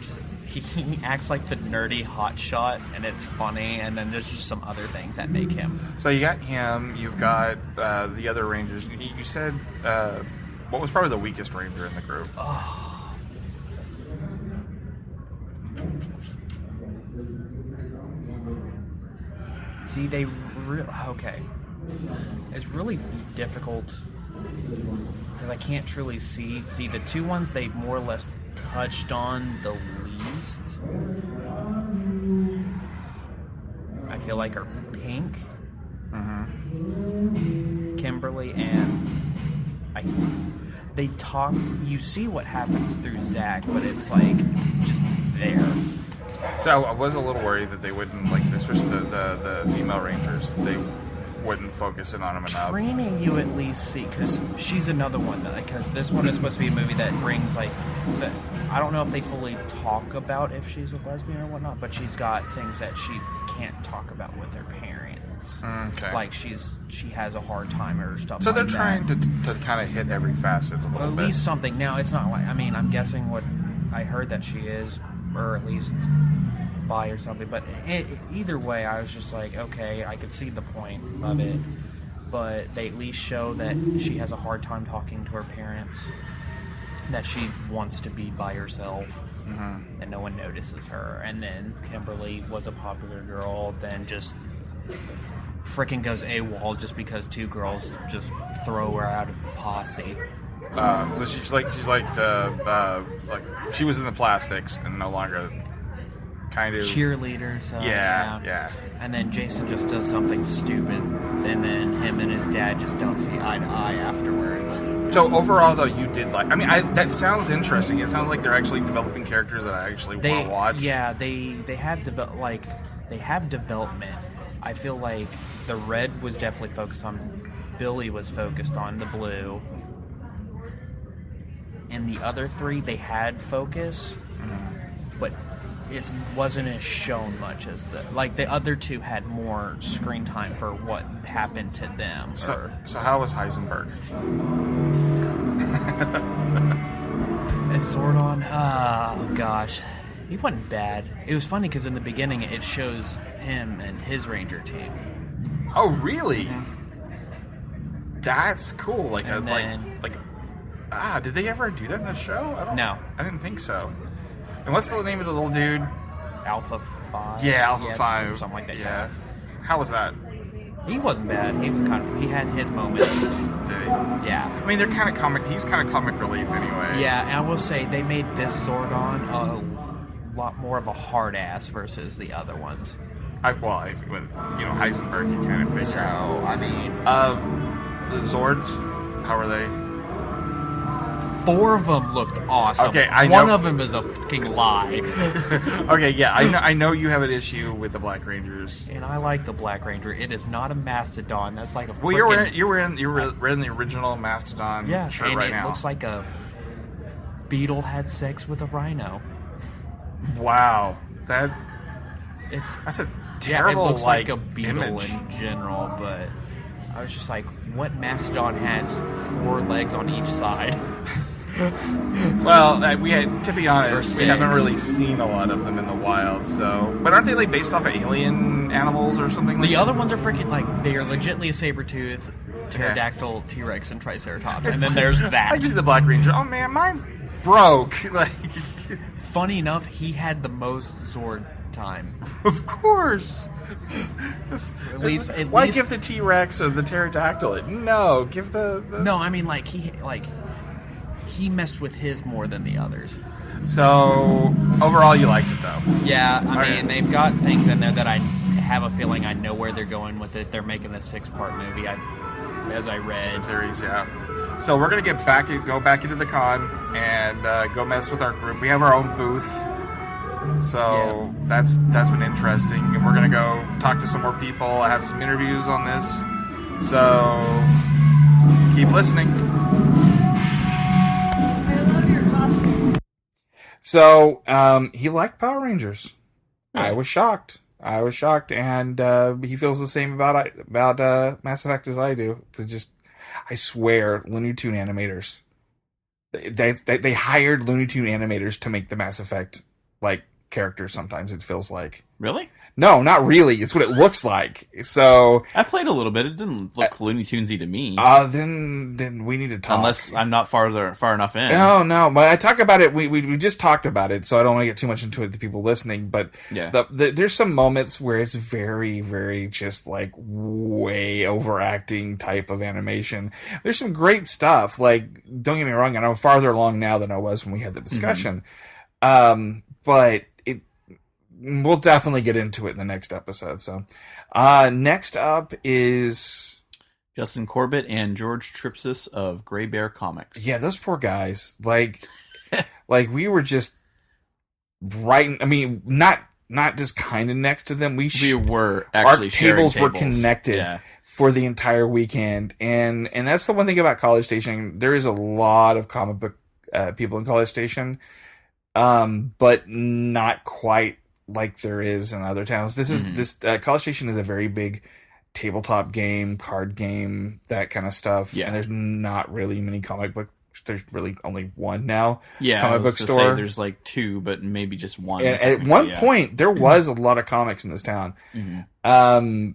acts like the nerdy hotshot, and it's funny. And then there's just some other things that make him. So you got him. You've got the other Rangers. You said what was probably the weakest Ranger in the group? Oh. See, okay. It's really difficult because I can't truly see. See, the two ones they more or less touched on the least, I feel like, are Pink, mm-hmm. Kimberly, and they talk. You see what happens through Zach, but it's like just there. So I was a little worried that they wouldn't, like, especially the female Rangers, they wouldn't focus in on them enough. Training you at least see, because she's another one, because this one is supposed to be a movie that brings, like, I don't know if they fully talk about if she's a lesbian or whatnot, but she's got things that she can't talk about with her parents. Okay. Like, she has a hard time or stuff so like that. So they're trying to kind of hit every facet a little bit. At least something. Now, it's not like, I mean, I'm guessing what I heard that she is, or at least bi or something, but either way, I was just like, okay, I could see the point of it, but they at least show that she has a hard time talking to her parents, that she wants to be by herself, mm-hmm. and no one notices her. And then Kimberly was a popular girl, then just freaking goes AWOL just because two girls just throw her out of the posse. So she's like she was in the plastics and no longer kind of cheerleader. So yeah. And then Jason just does something stupid, and then him and his dad just don't see eye to eye afterwards. So overall, though, you did like. I mean, that sounds interesting. It sounds like they're actually developing characters that I actually want to watch. Yeah, they have development. I feel like the red was definitely focused on. Billy was focused on the blue. And the other three, they had focus, but it wasn't as shown much as the other two had more screen time for what happened to them. So how was Heisenberg? Zordon, oh gosh, he wasn't bad. It was funny because in the beginning it shows him and his Ranger team. Oh, really? That's cool. Like And then- did they ever do that in the show? No. I didn't think so. And what's the name of the little dude? Alpha 5. Yeah, Alpha Yes, 5. or something like that. Yeah. How was that? He wasn't bad. He was he had his moments. Did he? Yeah. I mean, they're kind of comic. He's kind of comic relief anyway. Yeah, and I will say they made this Zordon a lot more of a hard ass versus the other ones. With Heisenberg, you kind of figure. So I mean, The Zords, how are they? 4 of them looked awesome. Okay, I know. One of them is a fucking lie. Okay, yeah, I know you have an issue with the Black Rangers. And I like the Black Ranger. It is not a mastodon. That's like a Well, you're wearing the original Mastodon shirt and right it now. looks like a beetle had sex with a rhino. Wow, that's a terrible. It looks like a beetle image. in general, but I was just like, what mastodon has 4 legs on each side? Well, to be honest, we 6. haven't really seen a lot of them in the wild. So, but aren't they like based off of alien animals or something? The other ones are freaking they are legitimately a saber-tooth, pterodactyl, T-Rex, and triceratops, and then there's that. I do the Black Ranger. Oh man, mine's broke. Like, Funny enough, he had the most Zord time. of course. At least, Why give the T-Rex or the pterodactyl it? No, give the... No, I mean he messed with his more than the others. So overall, you liked it though. Yeah, I Okay. mean they've got things in there that I have a feeling I know where they're going with it. They're making a 6-part movie. As I read. Series, yeah. So we're gonna go back into the con and go mess with our group. We have our own booth. So that's been interesting, and we're gonna go talk to some more people. I have some interviews on this, so keep listening. I love your costume. So he liked Power Rangers. I was shocked, and he feels the same about Mass Effect as I do. I swear, Looney Tune animators. They hired Looney Tune animators to make the Mass Effect characters. Sometimes it feels like. Really? No, not really. It's what it looks like. So I played a little bit. It didn't look Looney Tunesy to me. then we need to talk. Unless I'm not far enough in. No, but I talk about it. We just talked about it, so I don't want to get too much into it to people listening. But Yeah. there's some moments where it's very, very just way overacting type of animation. There's some great stuff. Don't get me wrong, I'm farther along now than I was when we had the discussion. But we'll definitely get into it in the next episode. So, next up is Justin Corbett and George Trisas of Gray Bear Comics. yeah, those poor guys. We were just right. I mean, not just kind of next to them. We were actually our sharing tables were connected Yeah. for the entire weekend, and that's the one thing about College Station. There is a lot of comic book people in College Station, but not quite like there is in other towns. This College Station is a very big tabletop game, card game, that kind of stuff. Yeah. And there's not really many comic book. There's really only one now. Yeah, comic I was book gonna store. say there's 2, but maybe just one. And at one point, there was a lot of comics in this town. Mm-hmm.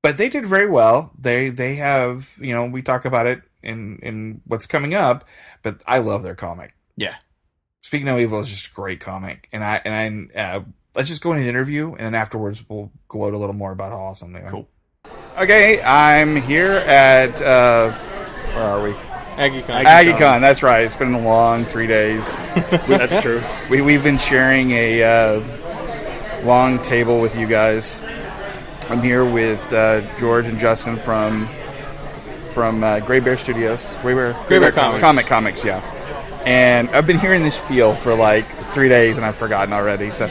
But they did very well. They have, we talk about it in what's coming up, but I love their comic. Yeah. Speak No Evil is just a great comic, and I let's just go into the interview, and then afterwards we'll gloat a little more about how awesome they are. Cool. Okay, I'm here at where are we? AggieCon. AggieCon. That's right. It's been a long 3 days. That's true. We've been sharing a long table with you guys. I'm here with George and Justin from Gray Bear Studios. Gray Bear Comics. Comics, yeah. And I've been hearing this spiel for 3 days, and I've forgotten already. So,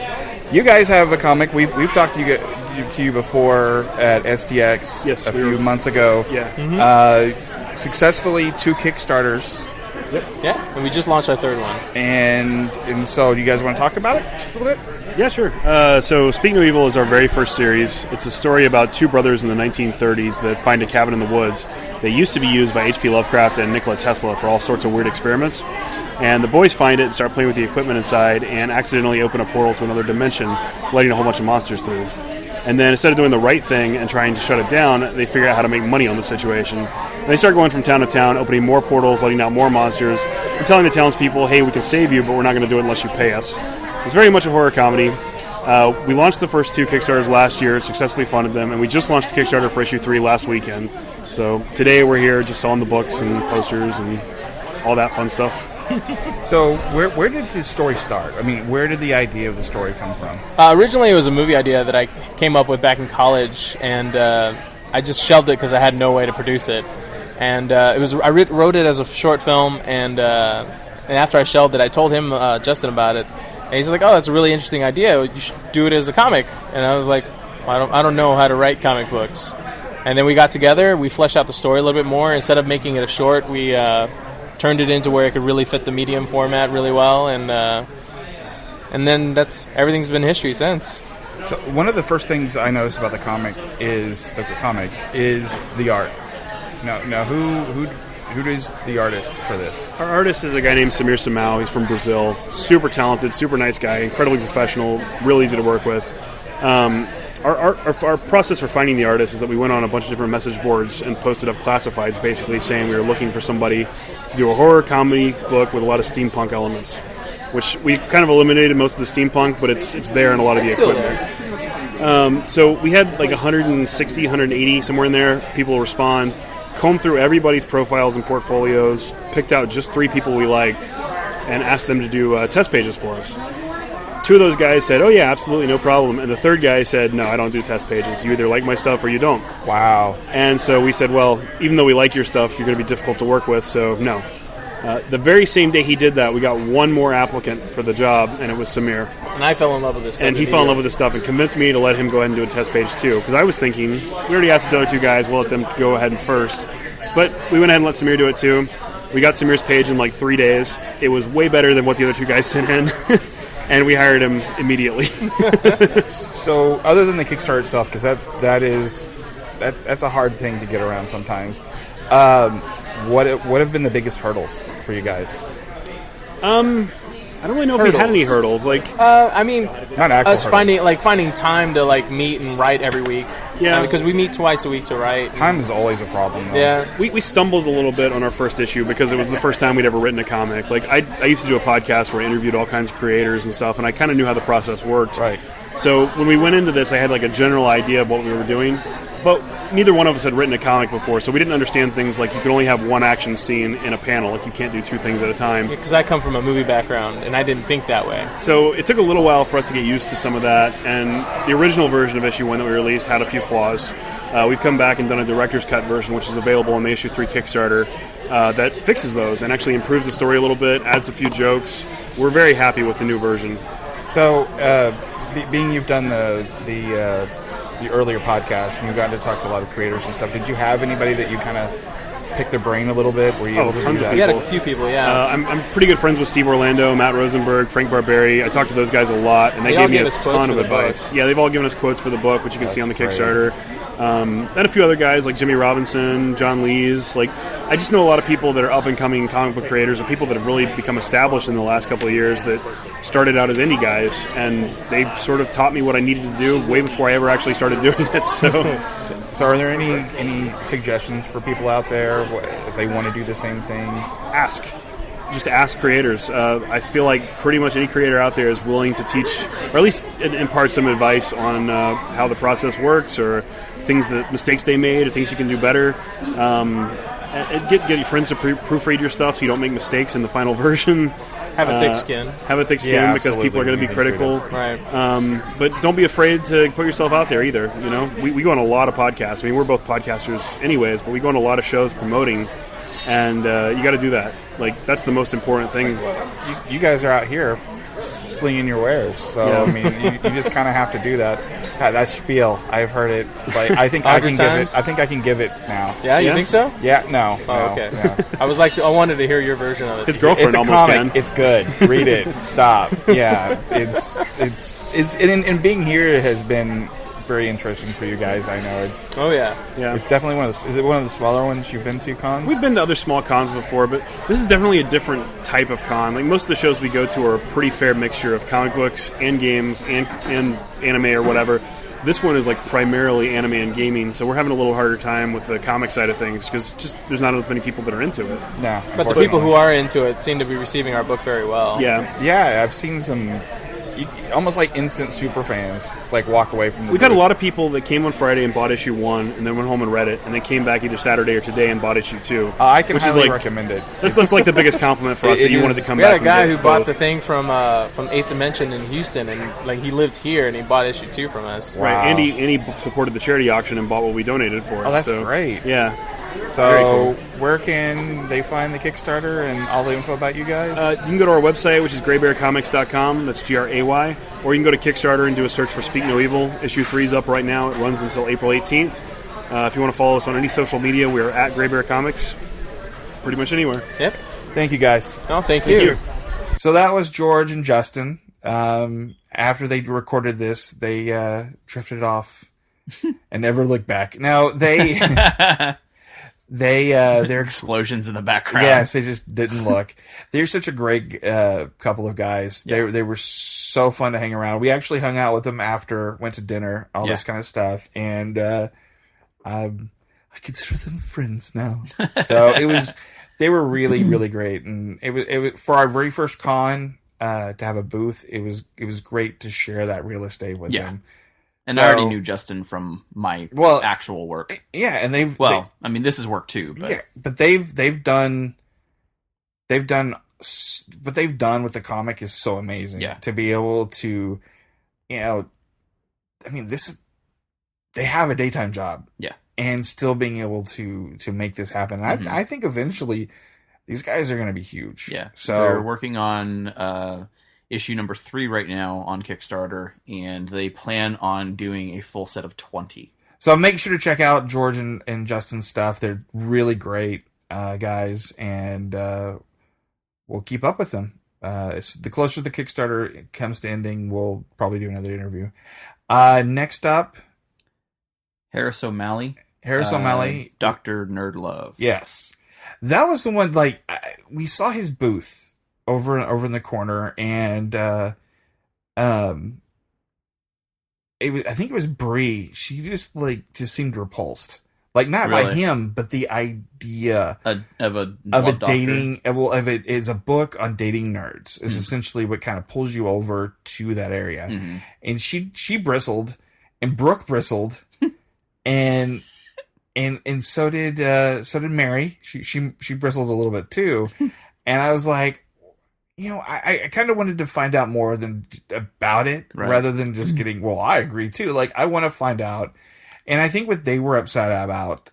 you guys have a comic. We've talked to you before at STX Yes, a few months ago. Yeah. Successfully 2 Kickstarters Yeah, and we just launched our third one. And so, do you guys want to talk about it just a little bit? Yeah, sure. So Speaking of Evil is our very first series. It's a story about two brothers in the 1930s that find a cabin in the woods. They used to be used by H.P. Lovecraft and Nikola Tesla for all sorts of weird experiments. And the boys find it and start playing with the equipment inside and accidentally open a portal to another dimension, letting a whole bunch of monsters through. And then instead of doing the right thing and trying to shut it down, they figure out how to make money on the situation. And they start going from town to town, opening more portals, letting out more monsters, and telling the townspeople, hey, we can save you, but we're not going to do it unless you pay us. It's very much a horror comedy. We launched the first 2 Kickstarters last year, successfully funded them, and we just launched the Kickstarter for issue 3 last weekend. So today we're here just selling the books and posters and all that fun stuff. So where did this story start? I mean, where did the idea of the story come from? Originally, it was a movie idea that I came up with back in college, and I just shelved it because I had no way to produce it. And I wrote it as a short film, and after I shelved it, I told him, Justin, about it. And he's like, "Oh, that's a really interesting idea. You should do it as a comic." And I was like, I don't know how to write comic books. And then we got together. We fleshed out the story a little bit more. Instead of making it a short, we turned it into where it could really fit the medium format really well, and then everything's been history since. So one of the first things I noticed about the comics is the art. Now who is the artist for this? Our artist is a guy named Samir Samau. He's from Brazil. Super talented, super nice guy, incredibly professional, real easy to work with. Our process for finding the artist is that we went on a bunch of different message boards and posted up classifieds basically saying we were looking for somebody to do a horror comedy book with a lot of steampunk elements, which we kind of eliminated most of the steampunk, but it's there in a lot of the equipment. So we had like 160, 180, somewhere in there, people respond, combed through everybody's profiles and portfolios, picked out just 3 people we liked, and asked them to do test pages for us. 2 of those guys said, "Oh yeah, absolutely, no problem." And the third guy said, "No, I don't do test pages. You either like my stuff or you don't." Wow. And so we said, well, even though we like your stuff, you're going to be difficult to work with, so no. The very same day he did that, we got one more applicant for the job, and it was Samir. And I fell in love with this stuff. And he fell in love with the stuff and convinced me to let him go ahead and do a test page too. Because I was thinking, we already asked the other 2 guys, we'll let them go ahead first. But we went ahead and let Samir do it too. We got Samir's page in like 3 days. It was way better than what the other 2 guys sent in. And we hired him immediately. So other than the Kickstarter itself, because that's a hard thing to get around sometimes, what have been the biggest hurdles for you guys? I don't really know if we had any hurdles. I mean, not actual us hurdles. finding time to meet and write every week. Yeah, because we meet twice a week to write. Time is always a problem, though. Yeah, we stumbled a little bit on our first issue because it was the first time we'd ever written a comic. I used to do a podcast where I interviewed all kinds of creators and stuff, and I kind of knew how the process worked. Right. So when we went into this, I had a general idea of what we were doing, but neither one of us had written a comic before, so we didn't understand things like you could only have one action scene in a panel, you can't do 2 things at a time. Because I come from a movie background, and I didn't think that way. So it took a little while for us to get used to some of that, and the original version of issue 1 that we released had a few flaws. We've come back and done a director's cut version, which is available on the issue 3 Kickstarter, that fixes those and actually improves the story a little bit, adds a few jokes. We're very happy with the new version. So, being you've done the earlier podcast and you've gotten to talk to a lot of creators and stuff, did you have anybody that you kind of picked their brain a little bit? Were you able to do that? We had a few people, yeah. I'm pretty good friends with Steve Orlando, Matt Rosenberg, Frank Barberi. I talked to those guys a lot, and they gave me a ton of advice. Yeah, they've all given us quotes for the book, which you can see on the Kickstarter. And a few other guys like Jimmy Robinson, John Lees. I just know a lot of people that are up-and-coming comic book creators or people that have really become established in the last couple of years that started out as indie guys, and they sort of taught me what I needed to do way before I ever actually started doing it. So are there any suggestions for people out there if they want to do the same thing? Just ask creators. I feel like pretty much any creator out there is willing to teach, or at least impart some advice on how the process works, or mistakes they made, or things you can do better. Get your friends to proofread your stuff so you don't make mistakes in the final version. Have a thick skin. Yeah, because people are going to be critical. Right. But don't be afraid to put yourself out there either. We go on a lot of podcasts. I mean, we're both podcasters anyways, but we go on a lot of shows promoting, and you got to do that. That's the most important thing. You guys are out here slinging your wares, so yeah. I mean, you just kind of have to do that. that spiel. I've heard it. Like I think I can give it. I think I can give it now. Yeah, you think so? Yeah, no. Okay. No. I wanted to hear your version of it. His girlfriend It's a almost comic. can. It's good. Read it. Stop. Yeah, it's and being here has been very interesting for you guys. I know it's. Oh yeah. It's definitely one of the. Is it one of the smaller ones you've been to cons? We've been to other small cons before, but this is definitely a different type of con. Like most of the shows we go to are a pretty fair mixture of comic books and games and anime or whatever. This one is like primarily anime and gaming, so we're having a little harder time with the comic side of things because just there's not as many people that are into it. No, but the people who are into it seem to be receiving our book very well. Yeah, I've seen some almost like instant super fans like walk away from the We've had a lot of people that came on Friday and bought issue 1 and then went home and read it and then came back either Saturday or today and bought issue 2. I can which highly is like, recommend it. That's like the biggest compliment for us that you wanted to come we back. We had a guy and who bought both. the thing from 8th Dimension in Houston, and like he lived here and he bought issue 2 from us. Wow. Right, Andy supported the charity auction and bought what we donated for it. Oh, that's great. Yeah. So, where can they find the Kickstarter and all the info about you guys? You can go to our website, which is graybearcomics.com. That's GRAY. Or you can go to Kickstarter and do a search for Speak No Evil. Issue 3 is up right now. It runs until April 18th. If you want to follow us on any social media, we are at Graybear Comics. Pretty much anywhere. Yep. Thank you, guys. Oh, thank you. So that was George and Justin. After they recorded this, they drifted off and never looked back. Now, they're explosions in the background. Yes, they just didn't look. They're such a great couple of guys. They were so fun to hang around. We actually hung out with them after, went to dinner, all this kind of stuff, and I consider them friends now. So they were really, really great, and it was for our very first con to have a booth. It was great to share that real estate with them. And I already knew Justin from my actual work. Yeah, and I mean, this is work too. But yeah, but they've done what they've done with the comic is so amazing. Yeah. To be able to, I mean, they have a daytime job. Yeah. And still being able to make this happen. Mm-hmm. I think eventually these guys are going to be huge. Yeah. So they're working on issue number 3 right now on Kickstarter, and they plan on doing a full set of 20. So make sure to check out George and Justin's stuff. They're really great guys, and we'll keep up with them. The closer the Kickstarter comes to ending, we'll probably do another interview. Next up, Harris O'Malley. Dr. Nerdlove. Yes. That was the one, we saw his booth over in the corner, and I think it was Bree. She just seemed repulsed, not by him, but the idea of a dating. It's a book on dating nerds. Is essentially what kind of pulls you over to that area, and she bristled, and Brook bristled, and so did Mary. She bristled a little bit too, and I was like, I kind of wanted to find out more about it rather than just getting, well, I agree too. I want to find out. And I think what they were upset about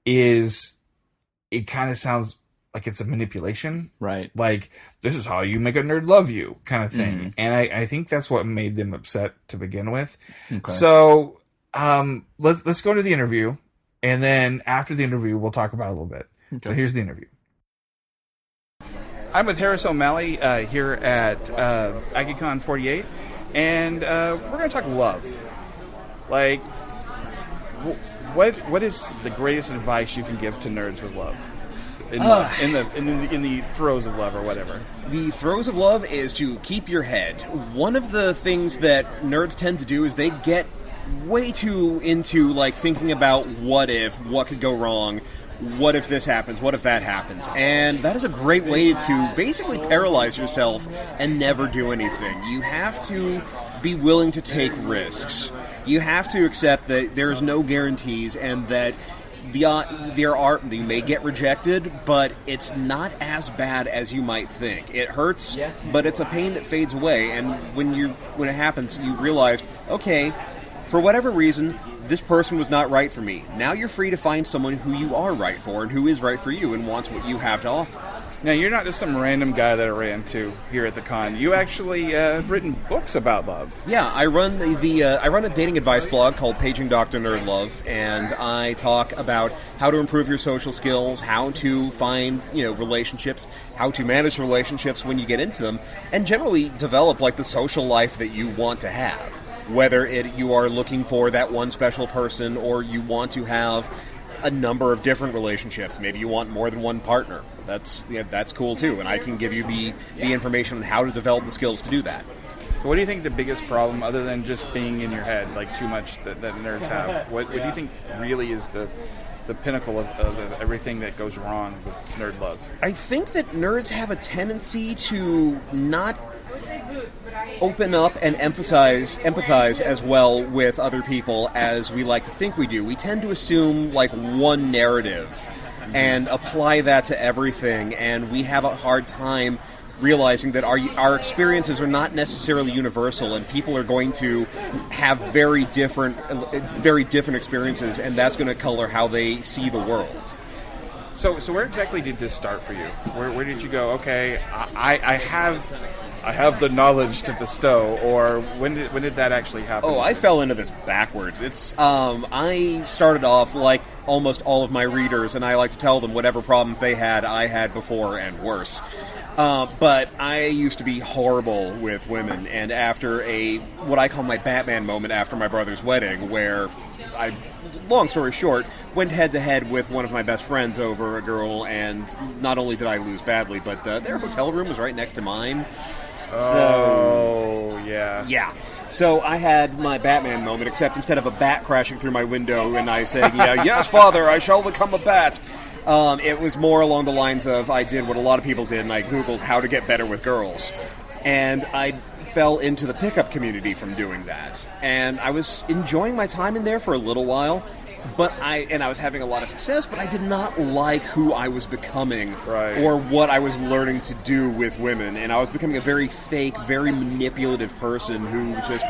is it kind of sounds like it's a manipulation. Right. This is how you make a nerd love you kind of thing. Mm-hmm. And I think that's what made them upset to begin with. Okay. So let's go to the interview. And then after the interview, we'll talk about it a little bit. Okay. So here's the interview. I'm with Harris O'Malley here at AggieCon 48, and we're going to talk love. What is the greatest advice you can give to nerds with love? In the throes of love or whatever. The throes of love is to keep your head. One of the things that nerds tend to do is they get way too into thinking about what could go wrong. What if this happens? What if that happens? And that is a great way to basically paralyze yourself and never do anything. You have to be willing to take risks. You have to accept that there's no guarantees and that you may get rejected, but it's not as bad as you might think. It hurts, but it's a pain that fades away. And when it happens, you realize, okay, for whatever reason, this person was not right for me. Now you're free to find someone who you are right for and who is right for you and wants what you have to offer. Now, you're not just some random guy that I ran into here at the con. You actually have written books about love. Yeah, I run I run a dating advice blog called Paging Dr. Nerdlove, and I talk about how to improve your social skills, how to find, relationships, how to manage relationships when you get into them, and generally develop like the social life that you want to have. Whether you are looking for that one special person or you want to have a number of different relationships. Maybe you want more than one partner. That's cool too, and I can give you the information on how to develop the skills to do that. So what do you think the biggest problem, other than just being in your head, like too much that nerds have, what do you think really is the pinnacle of everything that goes wrong with nerd love? I think that nerds have a tendency to not open up and empathize as well with other people as we like to think we do. We tend to assume like one narrative and apply that to everything, and we have a hard time realizing that our experiences are not necessarily universal, and people are going to have very different experiences, and that's going to color how they see the world. So where exactly did this start for you? Where did you go? Okay, I have the knowledge to bestow, or when did that actually happen? Oh, I fell into this backwards. It's I started off like almost all of my readers, and I like to tell them whatever problems they had, I had before and worse. But I used to be horrible with women, and after what I call my Batman moment after my brother's wedding, where I, long story short, went head-to-head with one of my best friends over a girl, and not only did I lose badly, but their hotel room was right next to mine. Oh, yeah. Yeah. So I had my Batman moment, except instead of a bat crashing through my window and I saying, yes, father, I shall become a bat, it was more along the lines of I did what a lot of people did, and I Googled how to get better with girls. And I fell into the pickup community from doing that. And I was enjoying my time in there for a little while, but I was having a lot of success, but I did not like who I was becoming or what I was learning to do with women. And I was becoming a very fake, very manipulative person who just...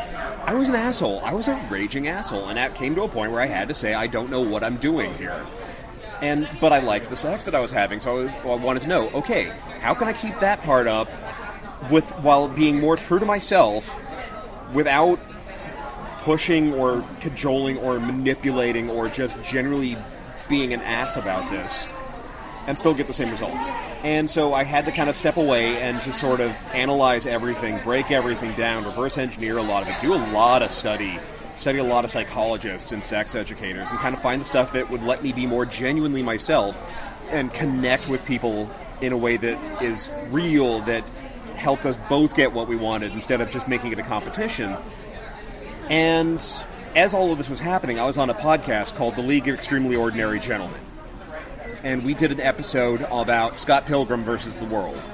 I was an asshole. I was a raging asshole. And that came to a point where I had to say, I don't know what I'm doing here. But I liked the sex that I was having, so I wanted to know, okay, how can I keep that part up while being more true to myself without pushing or cajoling or manipulating or just generally being an ass about this and still get the same results. And so I had to kind of step away and just sort of analyze everything, break everything down, reverse engineer a lot of it, do a lot of study a lot of psychologists and sex educators, and kind of find the stuff that would let me be more genuinely myself and connect with people in a way that is real, that helped us both get what we wanted instead of just making it a competition. And as all of this was happening, I was on a podcast called The League of Extremely Ordinary Gentlemen. And we did an episode about Scott Pilgrim versus the world.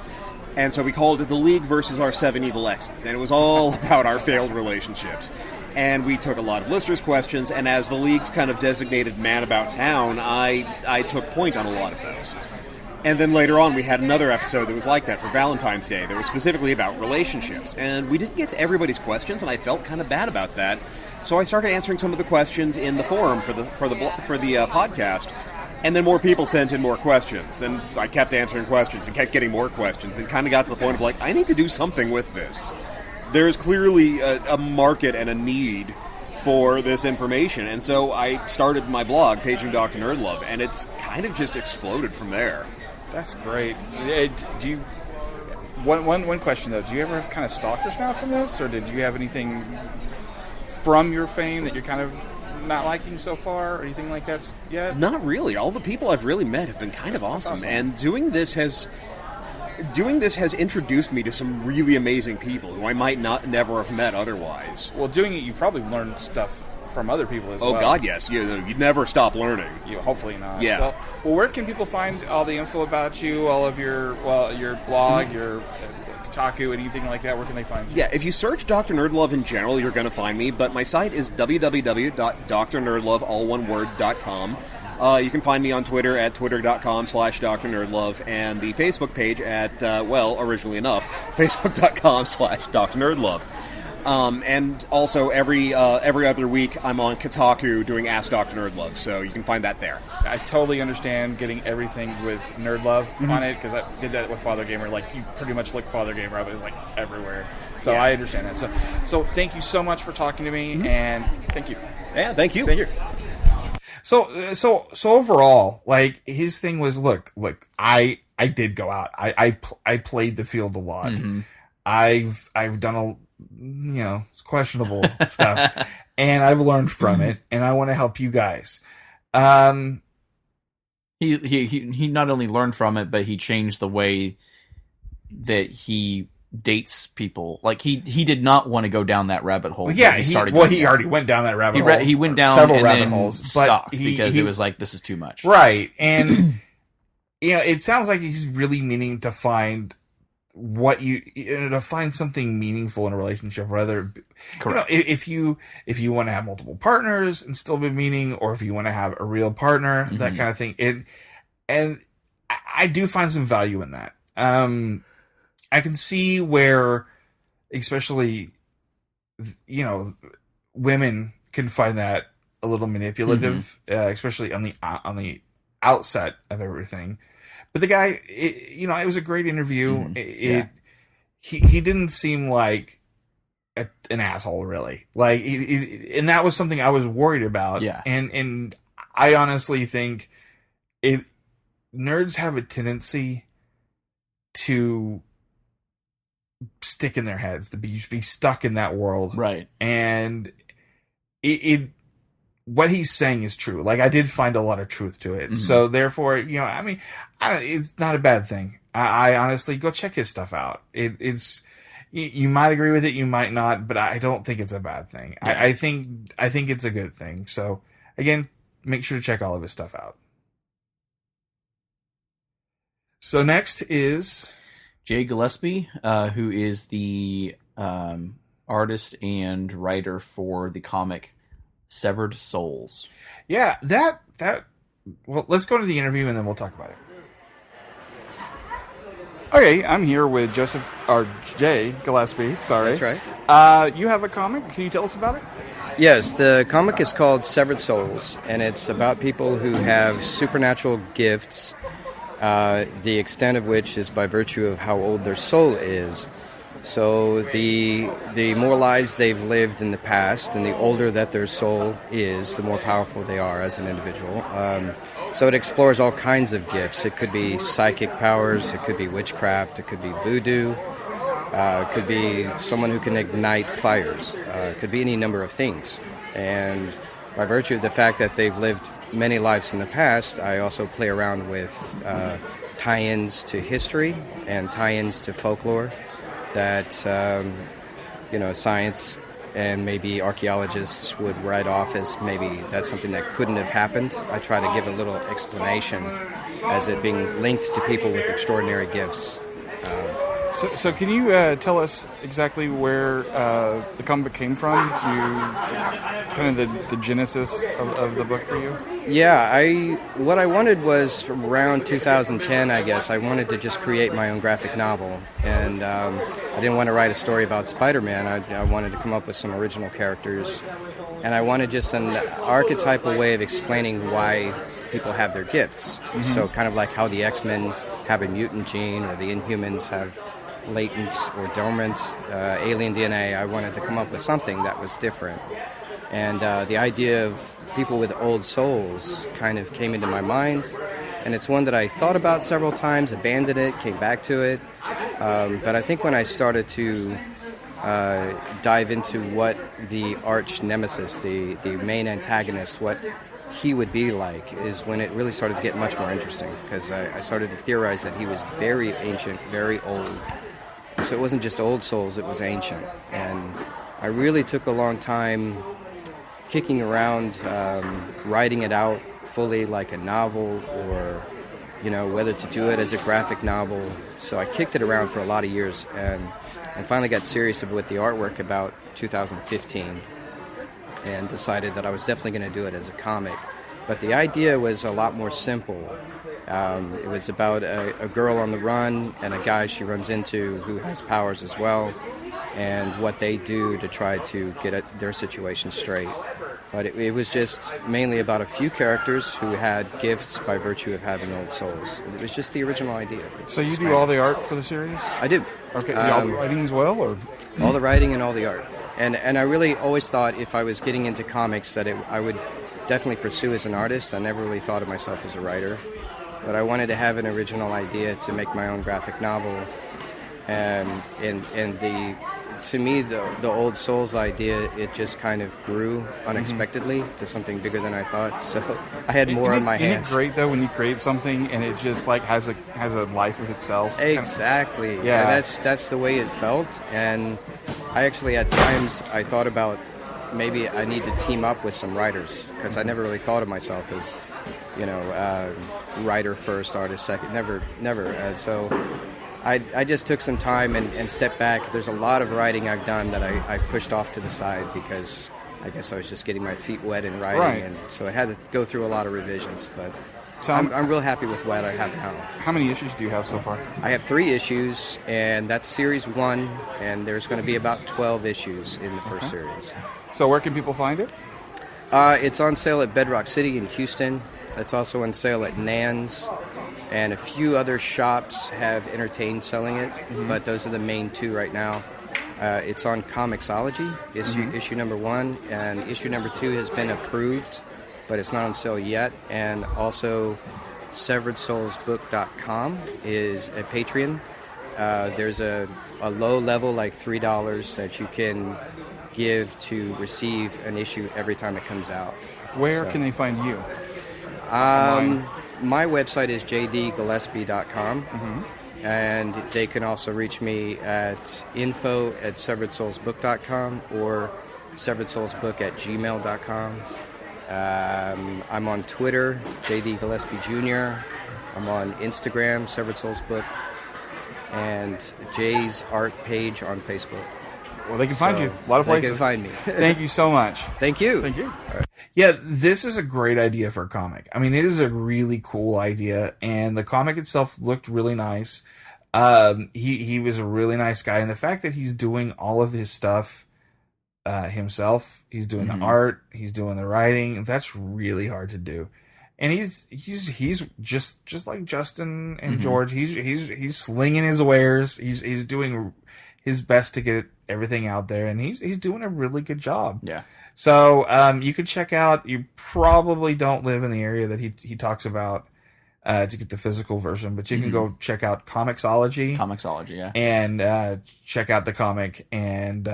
And so we called it The League versus Our 7 Evil Exes. And it was all about our failed relationships. And we took a lot of listeners' questions, and as the League's kind of designated man about town, I took point on a lot of those. And then later on, we had another episode that was like that for Valentine's Day that was specifically about relationships. And we didn't get to everybody's questions, and I felt kind of bad about that. So I started answering some of the questions in the forum for the podcast. And then more people sent in more questions, and I kept answering questions and kept getting more questions, and kind of got to the point of like, I need to do something with this. There's clearly a market and a need for this information, and so I started my blog, Paging Dr. Nerdlove, and it's kind of just exploded from there. That's great. Do you? One question though: do you ever have kind of stalkers now from this, or did you have anything from your fame that you're kind of not liking so far, or anything like that yet? Not really. All the people I've really met have been kind of awesome. And doing this has introduced me to some really amazing people who I might never have met otherwise. Well, doing it, you probably learned stuff from other people as well. Oh, God, yes. You'd never stop learning. Hopefully not. Yeah. Well, where can people find all the info about you, all of your blog, your Kotaku, anything like that? Where can they find you? Yeah, if you search Dr. Nerdlove in general, you're going to find me, but my site is www.drnerdlove.com. You can find me on Twitter at twitter.com/drnerdlove, and the Facebook page at, originally enough, facebook.com/drnerdlove. And also every other week I'm on Kotaku doing Ask Dr. Nerdlove, so you can find that there. I totally understand getting everything with Nerd Love on it, because I did that with Fathergamer. Like, you pretty much look Fathergamer up, it's like everywhere. So I understand that. So thank you so much for talking to me, and thank you. Yeah, thank you. Thank you. So overall, like, his thing was, look, I did go out. I played the field a lot. I've done it's questionable stuff, and I've learned from it, and I want to help you guys. He not only learned from it, but he changed the way that he dates people. Like, he did not want to go down that rabbit hole. He already went down that rabbit hole. He went down several and rabbit then holes, stopped but because it was like, this is too much. Right, and it sounds like he's really meaning to find to find something meaningful in a relationship, rather, correct. If you want to have multiple partners and still be meaning, or if you want to have a real partner, that kind of thing. And I do find some value in that. I can see where, especially, women can find that a little manipulative, especially on the outset of everything. But the guy, it was a great interview. He didn't seem like an asshole, really. Like, and that was something I was worried about. Yeah. And I honestly think nerds have a tendency to stick in their heads, to be stuck in that world. Right. And what he's saying is true. Like, I did find a lot of truth to it. So therefore, it's not a bad thing. I honestly, go check his stuff out. It's, you might agree with it, you might not, but I don't think it's a bad thing. Yeah. I think it's a good thing. So again, make sure to check all of his stuff out. So next is Jay Gillespie, who is the artist and writer for the comic Severed Souls. Yeah, well, let's go to the interview and then we'll talk about it. Okay, I'm here with Jay Gillespie, sorry. That's right. You have a comic, can you tell us about it? Yes, the comic is called Severed Souls, and it's about people who have supernatural gifts, the extent of which is by virtue of how old their soul is. So the more lives they've lived in the past, and the older that their soul is, the more powerful they are as an individual. So it explores all kinds of gifts. It could be psychic powers, it could be witchcraft, it could be voodoo, it could be someone who can ignite fires, it could be any number of things. And by virtue of the fact that they've lived many lives in the past, I also play around with tie-ins to history and tie-ins to folklore that science and maybe archaeologists would write off as maybe that's something that couldn't have happened. I try to give a little explanation as it being linked to people with extraordinary gifts. So can you tell us exactly where the comic came from? Kind of the genesis of the book for you? Yeah, what I wanted was around 2010, I guess. I wanted to just create my own graphic novel. And I didn't want to write a story about Spider-Man. I wanted to come up with some original characters. And I wanted just an archetypal way of explaining why people have their gifts. Mm-hmm. So kind of like how the X-Men have a mutant gene, or the Inhumans have latent or dormant alien DNA. I wanted to come up with something that was different. And the idea of people with old souls kind of came into my mind. And it's one that I thought about several times, abandoned it, came back to it. But I think when I started to dive into what the arch nemesis, the main antagonist, what he would be like, is when it really started to get much more interesting. Because I started to theorize that he was very ancient, very old. So it wasn't just old souls, it was ancient. And I really took a long time kicking around, writing it out fully like a novel, or, whether to do it as a graphic novel. So I kicked it around for a lot of years, and finally got serious with the artwork about 2015, and decided that I was definitely going to do it as a comic. But the idea was a lot more simple. It was about a girl on the run and a guy she runs into who has powers as well. and what they do to try to get their situation straight. But it was just mainly about a few characters who had gifts by virtue of having old souls. It was just the original idea. So you do all the art for the series? I do. Okay, all the writing as well, or all the writing and all the art. And I really always thought if I was getting into comics that I would definitely pursue as an artist. I never really thought of myself as a writer, but I wanted to have an original idea to make my own graphic novel. And to me, the Old Souls idea, it just kind of grew unexpectedly to something bigger than I thought. So I had more on my hands. Isn't it great though when you create something and it just like has a life of itself? Exactly. Yeah. That's the way it felt. And I actually at times I thought about maybe I need to team up with some writers, because I never really thought of myself as, writer first, artist second. Never. So I just took some time and stepped back. There's a lot of writing I've done that I pushed off to the side because I guess I was just getting my feet wet in writing, right. And so I had to go through a lot of revisions. But so I'm real happy with what I have now. How many issues do you have so far? I have 3 issues, and that's series 1, and there's going to be about 12 issues in the first series. So where can people find it? It's on sale at Bedrock City in Houston. It's also on sale at Nan's. And a few other shops have entertained selling it, but those are the main 2 right now. It's on Comixology, issue number 1, and issue number 2 has been approved, but it's not on sale yet. And also, SeveredSoulsBook.com is a Patreon. There's a low level, like $3, that you can give to receive an issue every time it comes out. Where can they find you? My website is jdgillespie.com, and they can also reach me at info@severedsoulsbook.com or severedsoulsbook@gmail.com. I'm on Twitter, JD Gillespie Jr. I'm on Instagram, Severed Souls Book, and Jay's art page on Facebook. Well, they can find you. A lot of places. They can find me. Thank you so much. Thank you. Thank you. Yeah, this is a great idea for a comic. I mean, it is a really cool idea, and the comic itself looked really nice. He was a really nice guy, and the fact that he's doing all of his stuff himself, he's doing the art, he's doing the writing, that's really hard to do. And he's just like Justin and George. He's slinging his wares. He's doing his best to get everything out there, and he's doing a really good job. Yeah. So you could check out. You probably don't live in the area that he talks about to get the physical version, but you can go check out Comixology. Comixology, yeah. And check out the comic and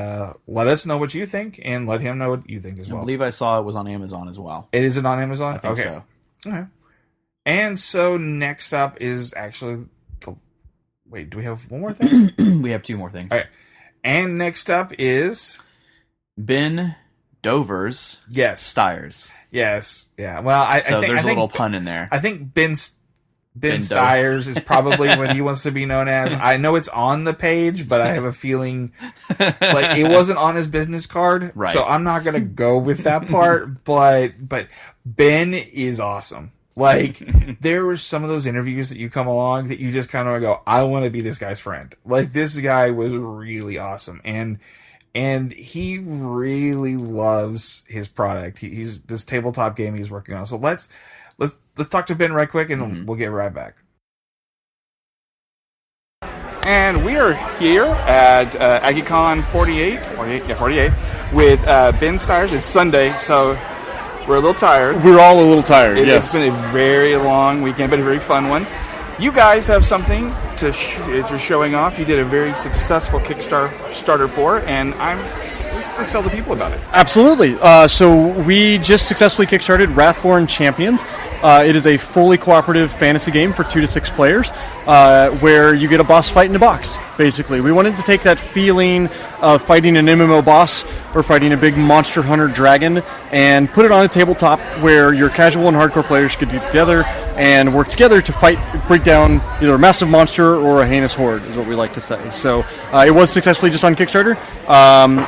let us know what you think, and let him know what you think as well. I believe I saw it was on Amazon as well. It is on Amazon? I think so. Okay. And so next up is actually... Wait, do we have one more thing? We have 2 more things. All right. And next up is... Ben Dover's Stiers. Yes. Yeah. Well, I think there's a little pun in there. I think Ben Stiers is probably what he wants to be known as. I know it's on the page, but I have a feeling like it wasn't on his business card. Right. So I'm not going to go with that part, but Ben is awesome. Like, there were some of those interviews that you come along that you just kind of go, I want to be this guy's friend. Like, this guy was really awesome. And he really loves his product. He's this tabletop game he's working on. So let's talk to Ben right quick, and we'll get right back. And we are here at AggieCon 48 with Ben Stiers. It's Sunday, so we're a little tired. We're all a little tired, yes. It's been a very long weekend, but a very fun one. You guys have something to showing off. You did a very successful Kickstarter for, and let's tell the people about it. Absolutely. So we just successfully kickstarted Wrathborne Champions. It is a fully cooperative fantasy game for 2 to 6 players, where you get a boss fight in a box, basically. We wanted to take that feeling of fighting an MMO boss or fighting a big monster hunter dragon and put it on a tabletop where your casual and hardcore players could get together and work together to break down either a massive monster or a heinous horde, is what we like to say. So it was successfully just on Kickstarter,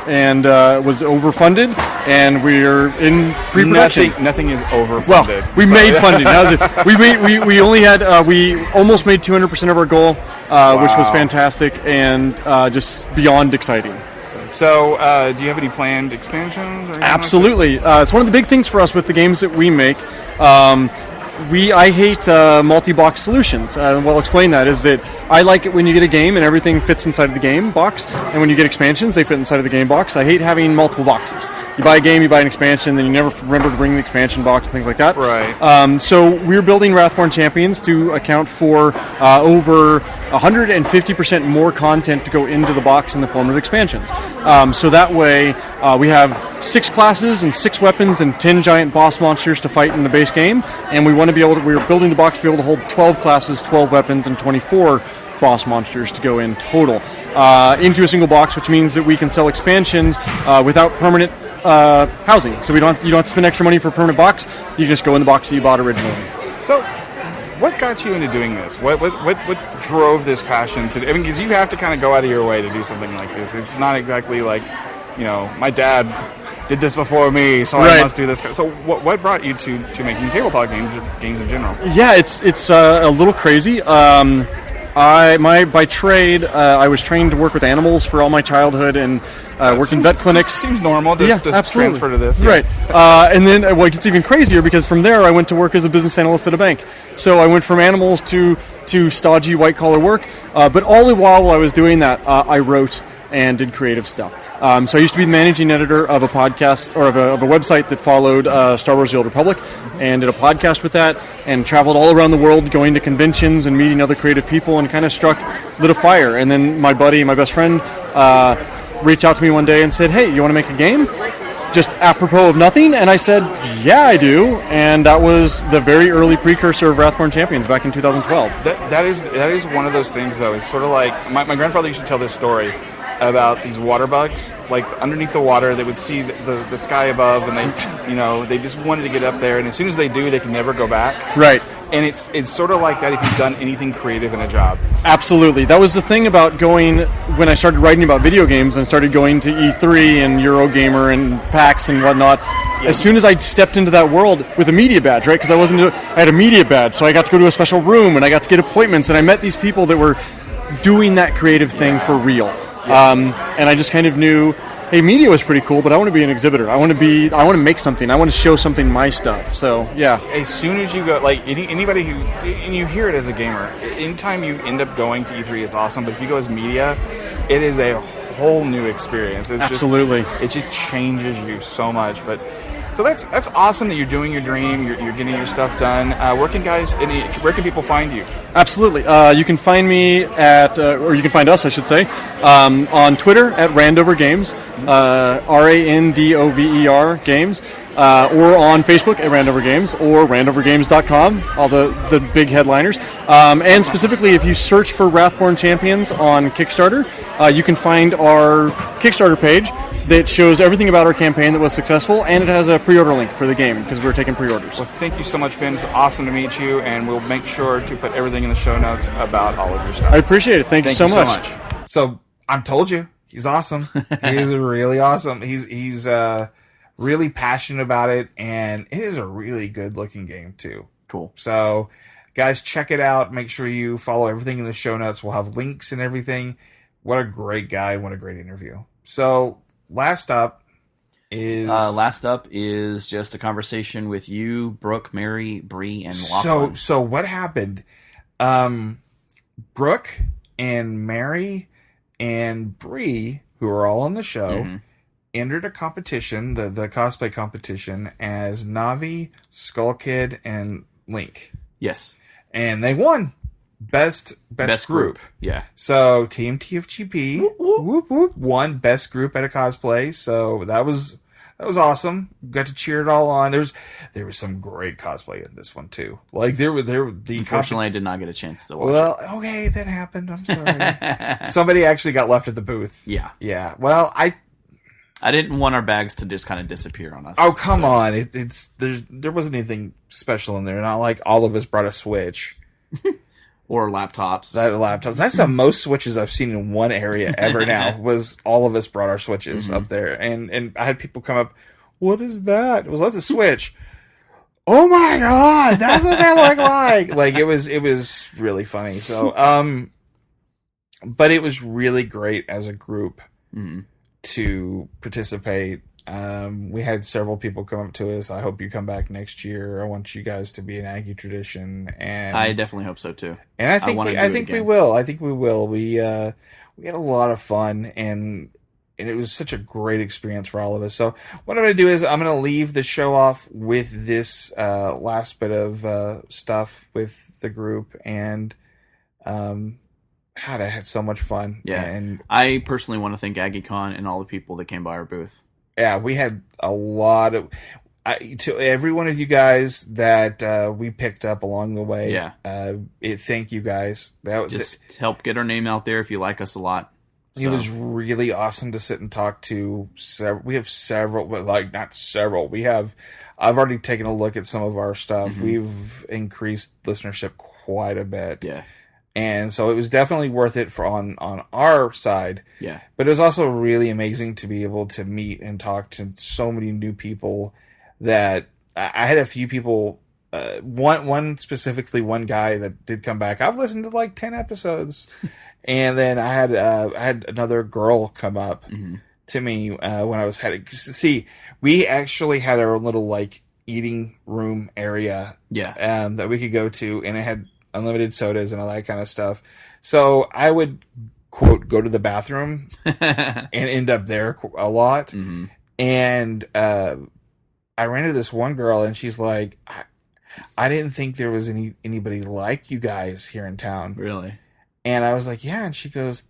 and was overfunded, and we're in pre-production. Nothing is overfunded. Well, we made funding. That was it. We only had we almost made 200% of our goal, which was fantastic and just beyond exciting. So, do you have any planned expansions? Or anything Absolutely. It's one of the big things for us with the games that we make. I hate multi-box solutions. I'll explain that. Is that I like it when you get a game and everything fits inside of the game box, and when you get expansions, they fit inside of the game box. I hate having multiple boxes. You buy a game, you buy an expansion, then you never remember to bring the expansion box and things like that. Right. So we're building Wrathborne Champions to account for over 150% more content to go into the box in the form of expansions. So that way, we have 6 classes and 6 weapons and 10 giant boss monsters to fight in the base game, and we want to be able to. We're building the box to be able to hold 12 classes, 12 weapons, and 24 boss monsters to go in total into a single box, which means that we can sell expansions without permanent housing. So you don't have to spend extra money for a permanent box. You just go in the box that you bought originally. So, what got you into doing this? What drove this passion to? I mean, because you have to kind of go out of your way to do something like this. It's not exactly like, my dad did this before me, so I must do this. So, what brought you to making tabletop games in general? Yeah, it's a little crazy. By trade, I was trained to work with animals for all my childhood and worked in vet clinics. Seems normal. Just transfer to this. Right. And then it gets even crazier because from there I went to work as a business analyst at a bank. So I went from animals to stodgy white-collar work. But all the while I was doing that, I wrote and did creative stuff. So I used to be the managing editor of a podcast or of a website that followed Star Wars: The Old Republic, and did a podcast with that, and traveled all around the world, going to conventions and meeting other creative people, and kind of lit a fire. And then my best friend, reached out to me one day and said, "Hey, you want to make a game?" Just apropos of nothing, and I said, "Yeah, I do." And that was the very early precursor of Wrathborne Champions back in 2012. That is one of those things, though. It's sort of like my grandfather used to tell this story about these water bugs. Like underneath the water, they would see the sky above, and they just wanted to get up there. And as soon as they do, they can never go back. Right. And it's sort of like that if you've done anything creative in a job. Absolutely. That was the thing about when I started writing about video games and started going to E3 and Eurogamer and PAX and whatnot. Yeah. As soon as I stepped into that world with a media badge, right? Because I had a media badge, so I got to go to a special room and I got to get appointments, and I met these people that were doing that creative thing for real. And I just kind of knew, hey, media was pretty cool, but I want to be an exhibitor. I want to make something. I want to show something my stuff. So, yeah. As soon as you go, like anybody and you hear it as a gamer, anytime you end up going to E3, it's awesome. But if you go as media, it is a whole new experience. Absolutely. It just changes you so much. But so that's awesome that you're doing your dream. You're getting your stuff done. Where can people find you? Absolutely. You can find me or you can find us, I should say, on Twitter at Randover Games, Randover Games, or on Facebook at Randover Games, or randovergames.com, all the big headliners. And specifically, if you search for Wrathborne Champions on Kickstarter, you can find our Kickstarter page that shows everything about our campaign that was successful, and it has a pre-order link for the game because we're taking pre-orders. Well, thank you so much, Ben. It's awesome to meet you, and we'll make sure to put everything in the show notes about all of your stuff. I appreciate it. Thank you so much. So I told you, he's awesome. He's really awesome. He's really passionate about it, and it is a really good-looking game too. Cool. So, guys, check it out. Make sure you follow everything in the show notes. We'll have links and everything. What a great guy. What a great interview. So, last up is just a conversation with you, Brook, Mary, Bree, and Lachlan. So what happened? Brook and Mary and Bree, who are all on the show, entered a competition, the cosplay competition, as Navi, Skull Kid, and Link. Yes. And they won. Best group. Yeah. So Team TFGP whoop, whoop, won best group at a cosplay. So that was awesome. Got to cheer it all on. There was some great cosplay in this one too. Like Unfortunately, I did not get a chance to watch. Well, okay, that happened. I'm sorry. Somebody actually got left at the booth. Yeah. Yeah. Well, I didn't want our bags to just kind of disappear on us. Oh, come on. There wasn't anything special in there. Not like all of us brought a Switch. Or laptops. That's the most Switches I've seen in one area ever now, was all of us brought our Switches up there. And I had people come up, what is that? It was that's a Switch. Oh my God, that's what they look like. Like it was really funny. So, but it was really great as a group to participate. We had several people come up to us. I hope you come back next year. I want you guys to be an Aggie tradition, and I definitely hope so too. And I think we will. I think we will. We had a lot of fun, and it was such a great experience for all of us. So what I'm going to do is I'm going to leave the show off with this last bit of stuff with the group, and God, I had so much fun. Yeah, and I personally want to thank AggieCon and all the people that came by our booth. Yeah, we had a lot of... to every one of you guys that we picked up along the way, thank you guys. That was just help get our name out there if you like us a lot. It was really awesome to sit and talk to. We have several, but like not several. I've already taken a look at some of our stuff. Mm-hmm. We've increased listenership quite a bit. Yeah. And so it was definitely worth it for on our side. Yeah. But it was also really amazing to be able to meet and talk to so many new people that I had a few people, one specifically, one guy that did come back. I've listened to like 10 episodes. And then I had another girl come up to me when I was heading. See, we actually had our own little like eating room area that we could go to, and it had unlimited sodas and all that kind of stuff. So I would, quote, go to the bathroom and end up there a lot. Mm-hmm. And I ran into this one girl, and she's like, I didn't think there was anybody like you guys here in town. Really? And I was like, yeah. And she goes,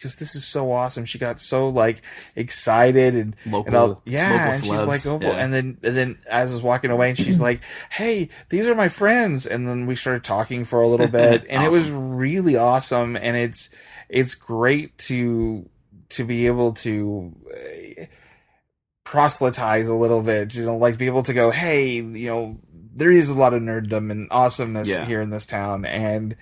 this is so awesome. She got so like excited and local, and she's like, and then as I was walking away, and she's like, hey, these are my friends. And then we started talking for a little bit, and Awesome. It was really awesome. And it's great to be able to proselytize a little bit, like be able to go, hey, there is a lot of nerddom and awesomeness here in this town, and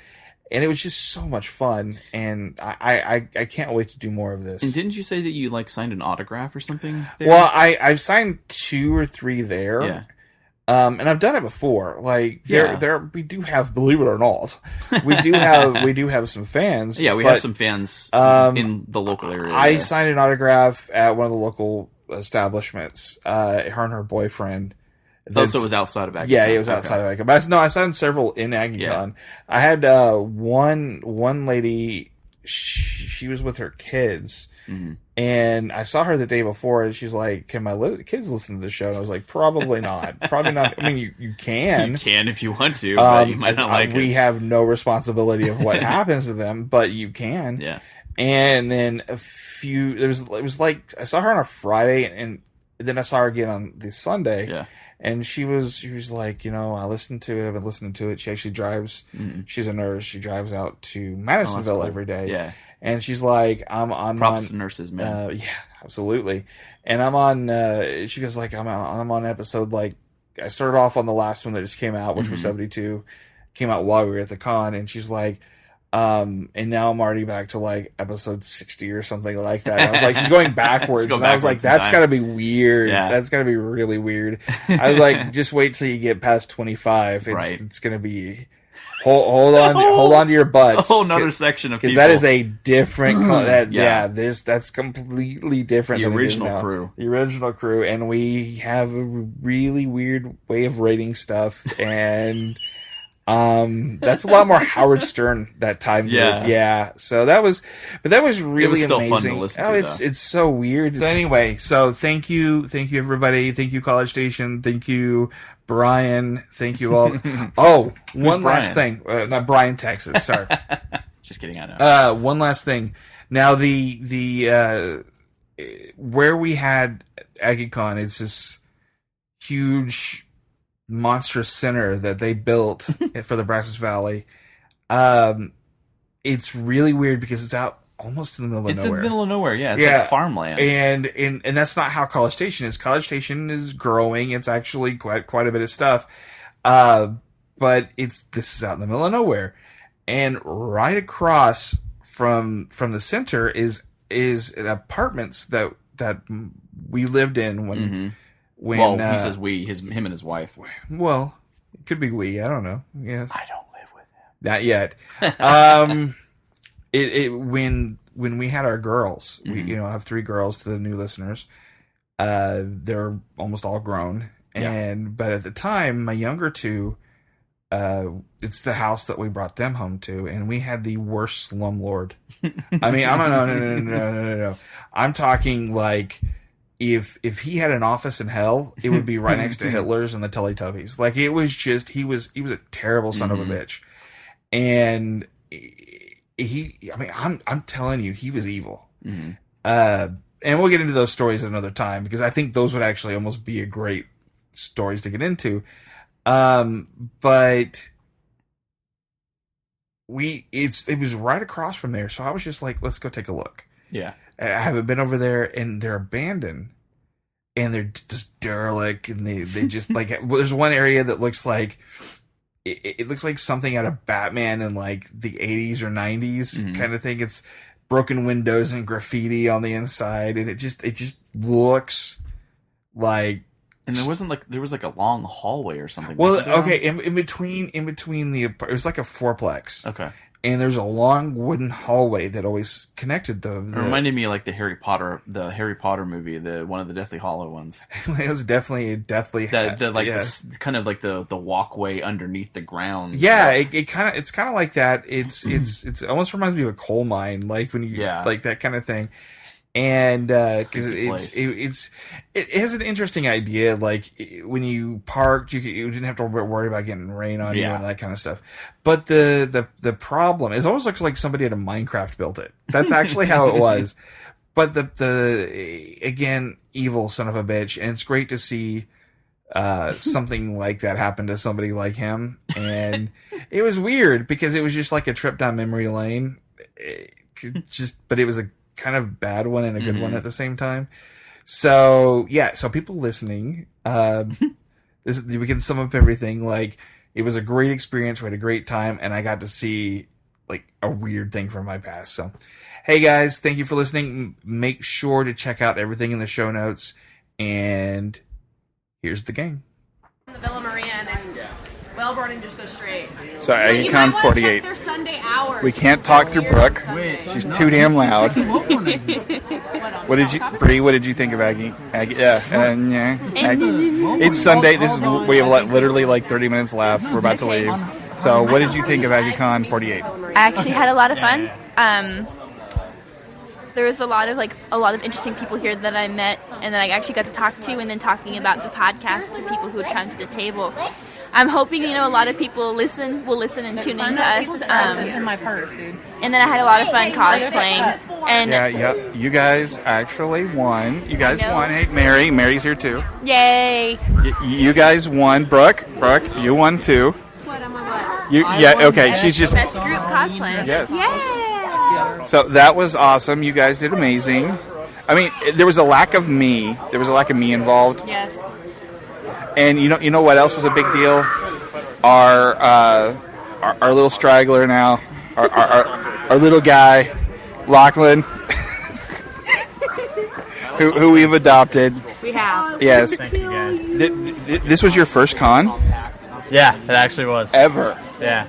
it was just so much fun, and I can't wait to do more of this. And didn't you say that you like signed an autograph or something there? Well, I've signed 2 or 3 there. Yeah. And I've done it before. Like there we do have, believe it or not, we do have some fans. Yeah, we have some fans in the local area. I signed an autograph at one of the local establishments. Her and her boyfriend. So it was outside of AggieCon. Yeah, it was outside of AggieCon. But I signed several in AggieCon. Yeah. I had one lady, she was with her kids, and I saw her the day before, and she's like, can my kids listen to the show? And I was like, probably not. Probably not. I mean, you can. You can if you want to, but you might not like it. We have no responsibility of what happens to them, but you can. Yeah. And then it was like, I saw her on a Friday, and then I saw her again on the Sunday. Yeah. And she was like, I listened to it. I've been listening to it. She actually drives. She's a nurse. She drives out to Madisonville cool. every day. Yeah. And she's like, I'm props on to nurses, man. yeah, absolutely. And I'm on. She goes like, I'm on episode, like, I started off on the last one that just came out, which was 72. Came out while we were at the con, and she's like, and now I'm already back to like episode 60 or something like that. And I was like, she's going backwards. And I was like, that's gotta be weird. Yeah. That's gotta be really weird. I was like, just wait till you get past 25. Right. It's gonna be, hold on to your butts. A whole nother section of people. Because that is a different, that's completely different The than original it is now. crew. The original crew. And we have a really weird way of rating stuff, and that's a lot more Howard Stern that time. Yeah. So that was really still amazing. fun to listen to, It's so weird. So anyway, so thank you everybody. Thank you College Station. Thank you Brian. Thank you all. Oh, one last thing. Not Brian, Texas. Sorry. Just kidding. I know. One last thing. Now the where we had AggieCon, it's this huge, monstrous center that they built for the Brazos Valley. It's really weird because it's out almost in the middle of nowhere. It's in the middle of nowhere, yeah. It's like farmland. And that's not how College Station is. College Station is growing. It's actually quite a bit of stuff. But this is out in the middle of nowhere. And right across from the center is apartments that we lived in when When he says we, him and his wife. Well, it could be we. I don't know. Yeah, I don't live with him. Not yet. When when we had our girls, we I have 3 girls to the new listeners. They're almost all grown, but at the time, my younger 2, it's the house that we brought them home to, and we had the worst slumlord. I mean, no. I'm talking like if he had an office in hell, it would be right next to Hitler's and the Teletubbies. Like it was just he was a terrible son of a bitch, and I'm telling you, he was evil. And we'll get into those stories another time because I think those would actually almost be a great stories to get into. But it was right across from there, so I was just like, let's go take a look. Yeah. I haven't been over there, and they're abandoned, and they're just derelict, and they just like, there's one area that looks like, it looks like something out of Batman in like the 80s or 90s kind of thing. It's broken windows and graffiti on the inside, and it just looks like. And there was like a long hallway or something. Well, okay, in between it was like a fourplex. Okay. And there's a long wooden hallway that always connected the. It reminded me of like the Harry Potter movie, one of the Deathly Hollow ones. It was definitely a deathly. This, kind of like the walkway underneath the ground. Yeah, it's kind of like that. It almost reminds me of a coal mine, like when you like that kind of thing. And because it has an interesting idea, like when you parked, you didn't have to worry about getting rain on you and that kind of stuff. But the problem is, it almost looks like somebody at a Minecraft built it. That's actually how it was. But the again, evil son of a bitch, and it's great to see something like that happen to somebody like him. And it was weird because it was just like a trip down memory lane. But it was a kind of bad one and a good one at the same time. So people listening, we can sum up everything. Like, it was a great experience. We had a great time, and I got to see like a weird thing from my past. So, hey guys, thank you for listening. Make sure to check out everything in the show notes. And here's the game. The Villa Maria and Wellborn and just go straight. So AggieCon 48. Their Sunday hours. We can't talk through Brooke. She's too damn loud. What did you think of Aggie? Aggie. It's Sunday. We have literally like 30 minutes left. We're about to leave. So what did you think of AggieCon 48? I actually had a lot of fun. There was a lot of interesting people here that I met and that I actually got to talk to, and then talking about the podcast to people who would come to the table. I'm hoping, a lot of people will listen and tune in to us. It's in my purse, dude. And then I had a lot of fun cosplaying. And you guys actually won. You guys won. Hey, Mary's here too. Yay! You guys won. Brooke, you won too. What am I what? Okay. She's just best group cosplay. Yes. Yeah. So that was awesome. You guys did amazing. I mean, there was a lack of me. There was a lack of me involved. Yes. And you know what else was a big deal? Our little straggler now, our little guy, Lachlan, who we've adopted. We have. Yes. Thank you guys. This was your first con? Yeah, it actually was. Ever? Yeah.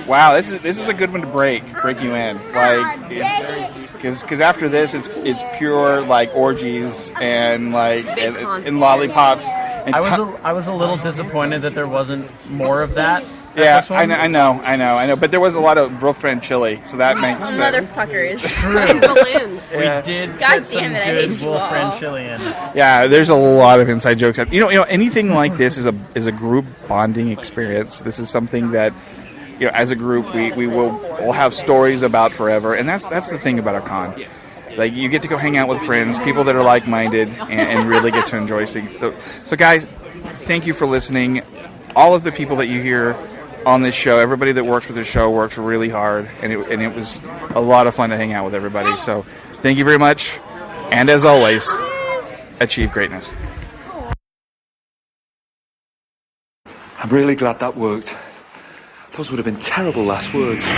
Wow, this is a good one to break you in. Like, it's because after this it's pure like orgies and like and lollipops. And I was a little disappointed that there wasn't more of that. Yeah, I know. But there was a lot of girlfriend chili, so that makes motherfuckers. True. Balloons. We did God get some damn it, I good hate you Wolfriend all. chili in. Yeah, there's a lot of inside jokes. You know, anything like this is a group bonding experience. This is something that, as a group we'll have stories about forever, and that's the thing about a con. Like, you get to go hang out with friends, people that are like-minded, and really get to enjoy things. So guys, thank you for listening. All of the people that you hear on this show, everybody that works with this show works really hard, and it was a lot of fun to hang out with everybody. So thank you very much, and as always, achieve greatness. I'm really glad that worked. Those would have been terrible last words.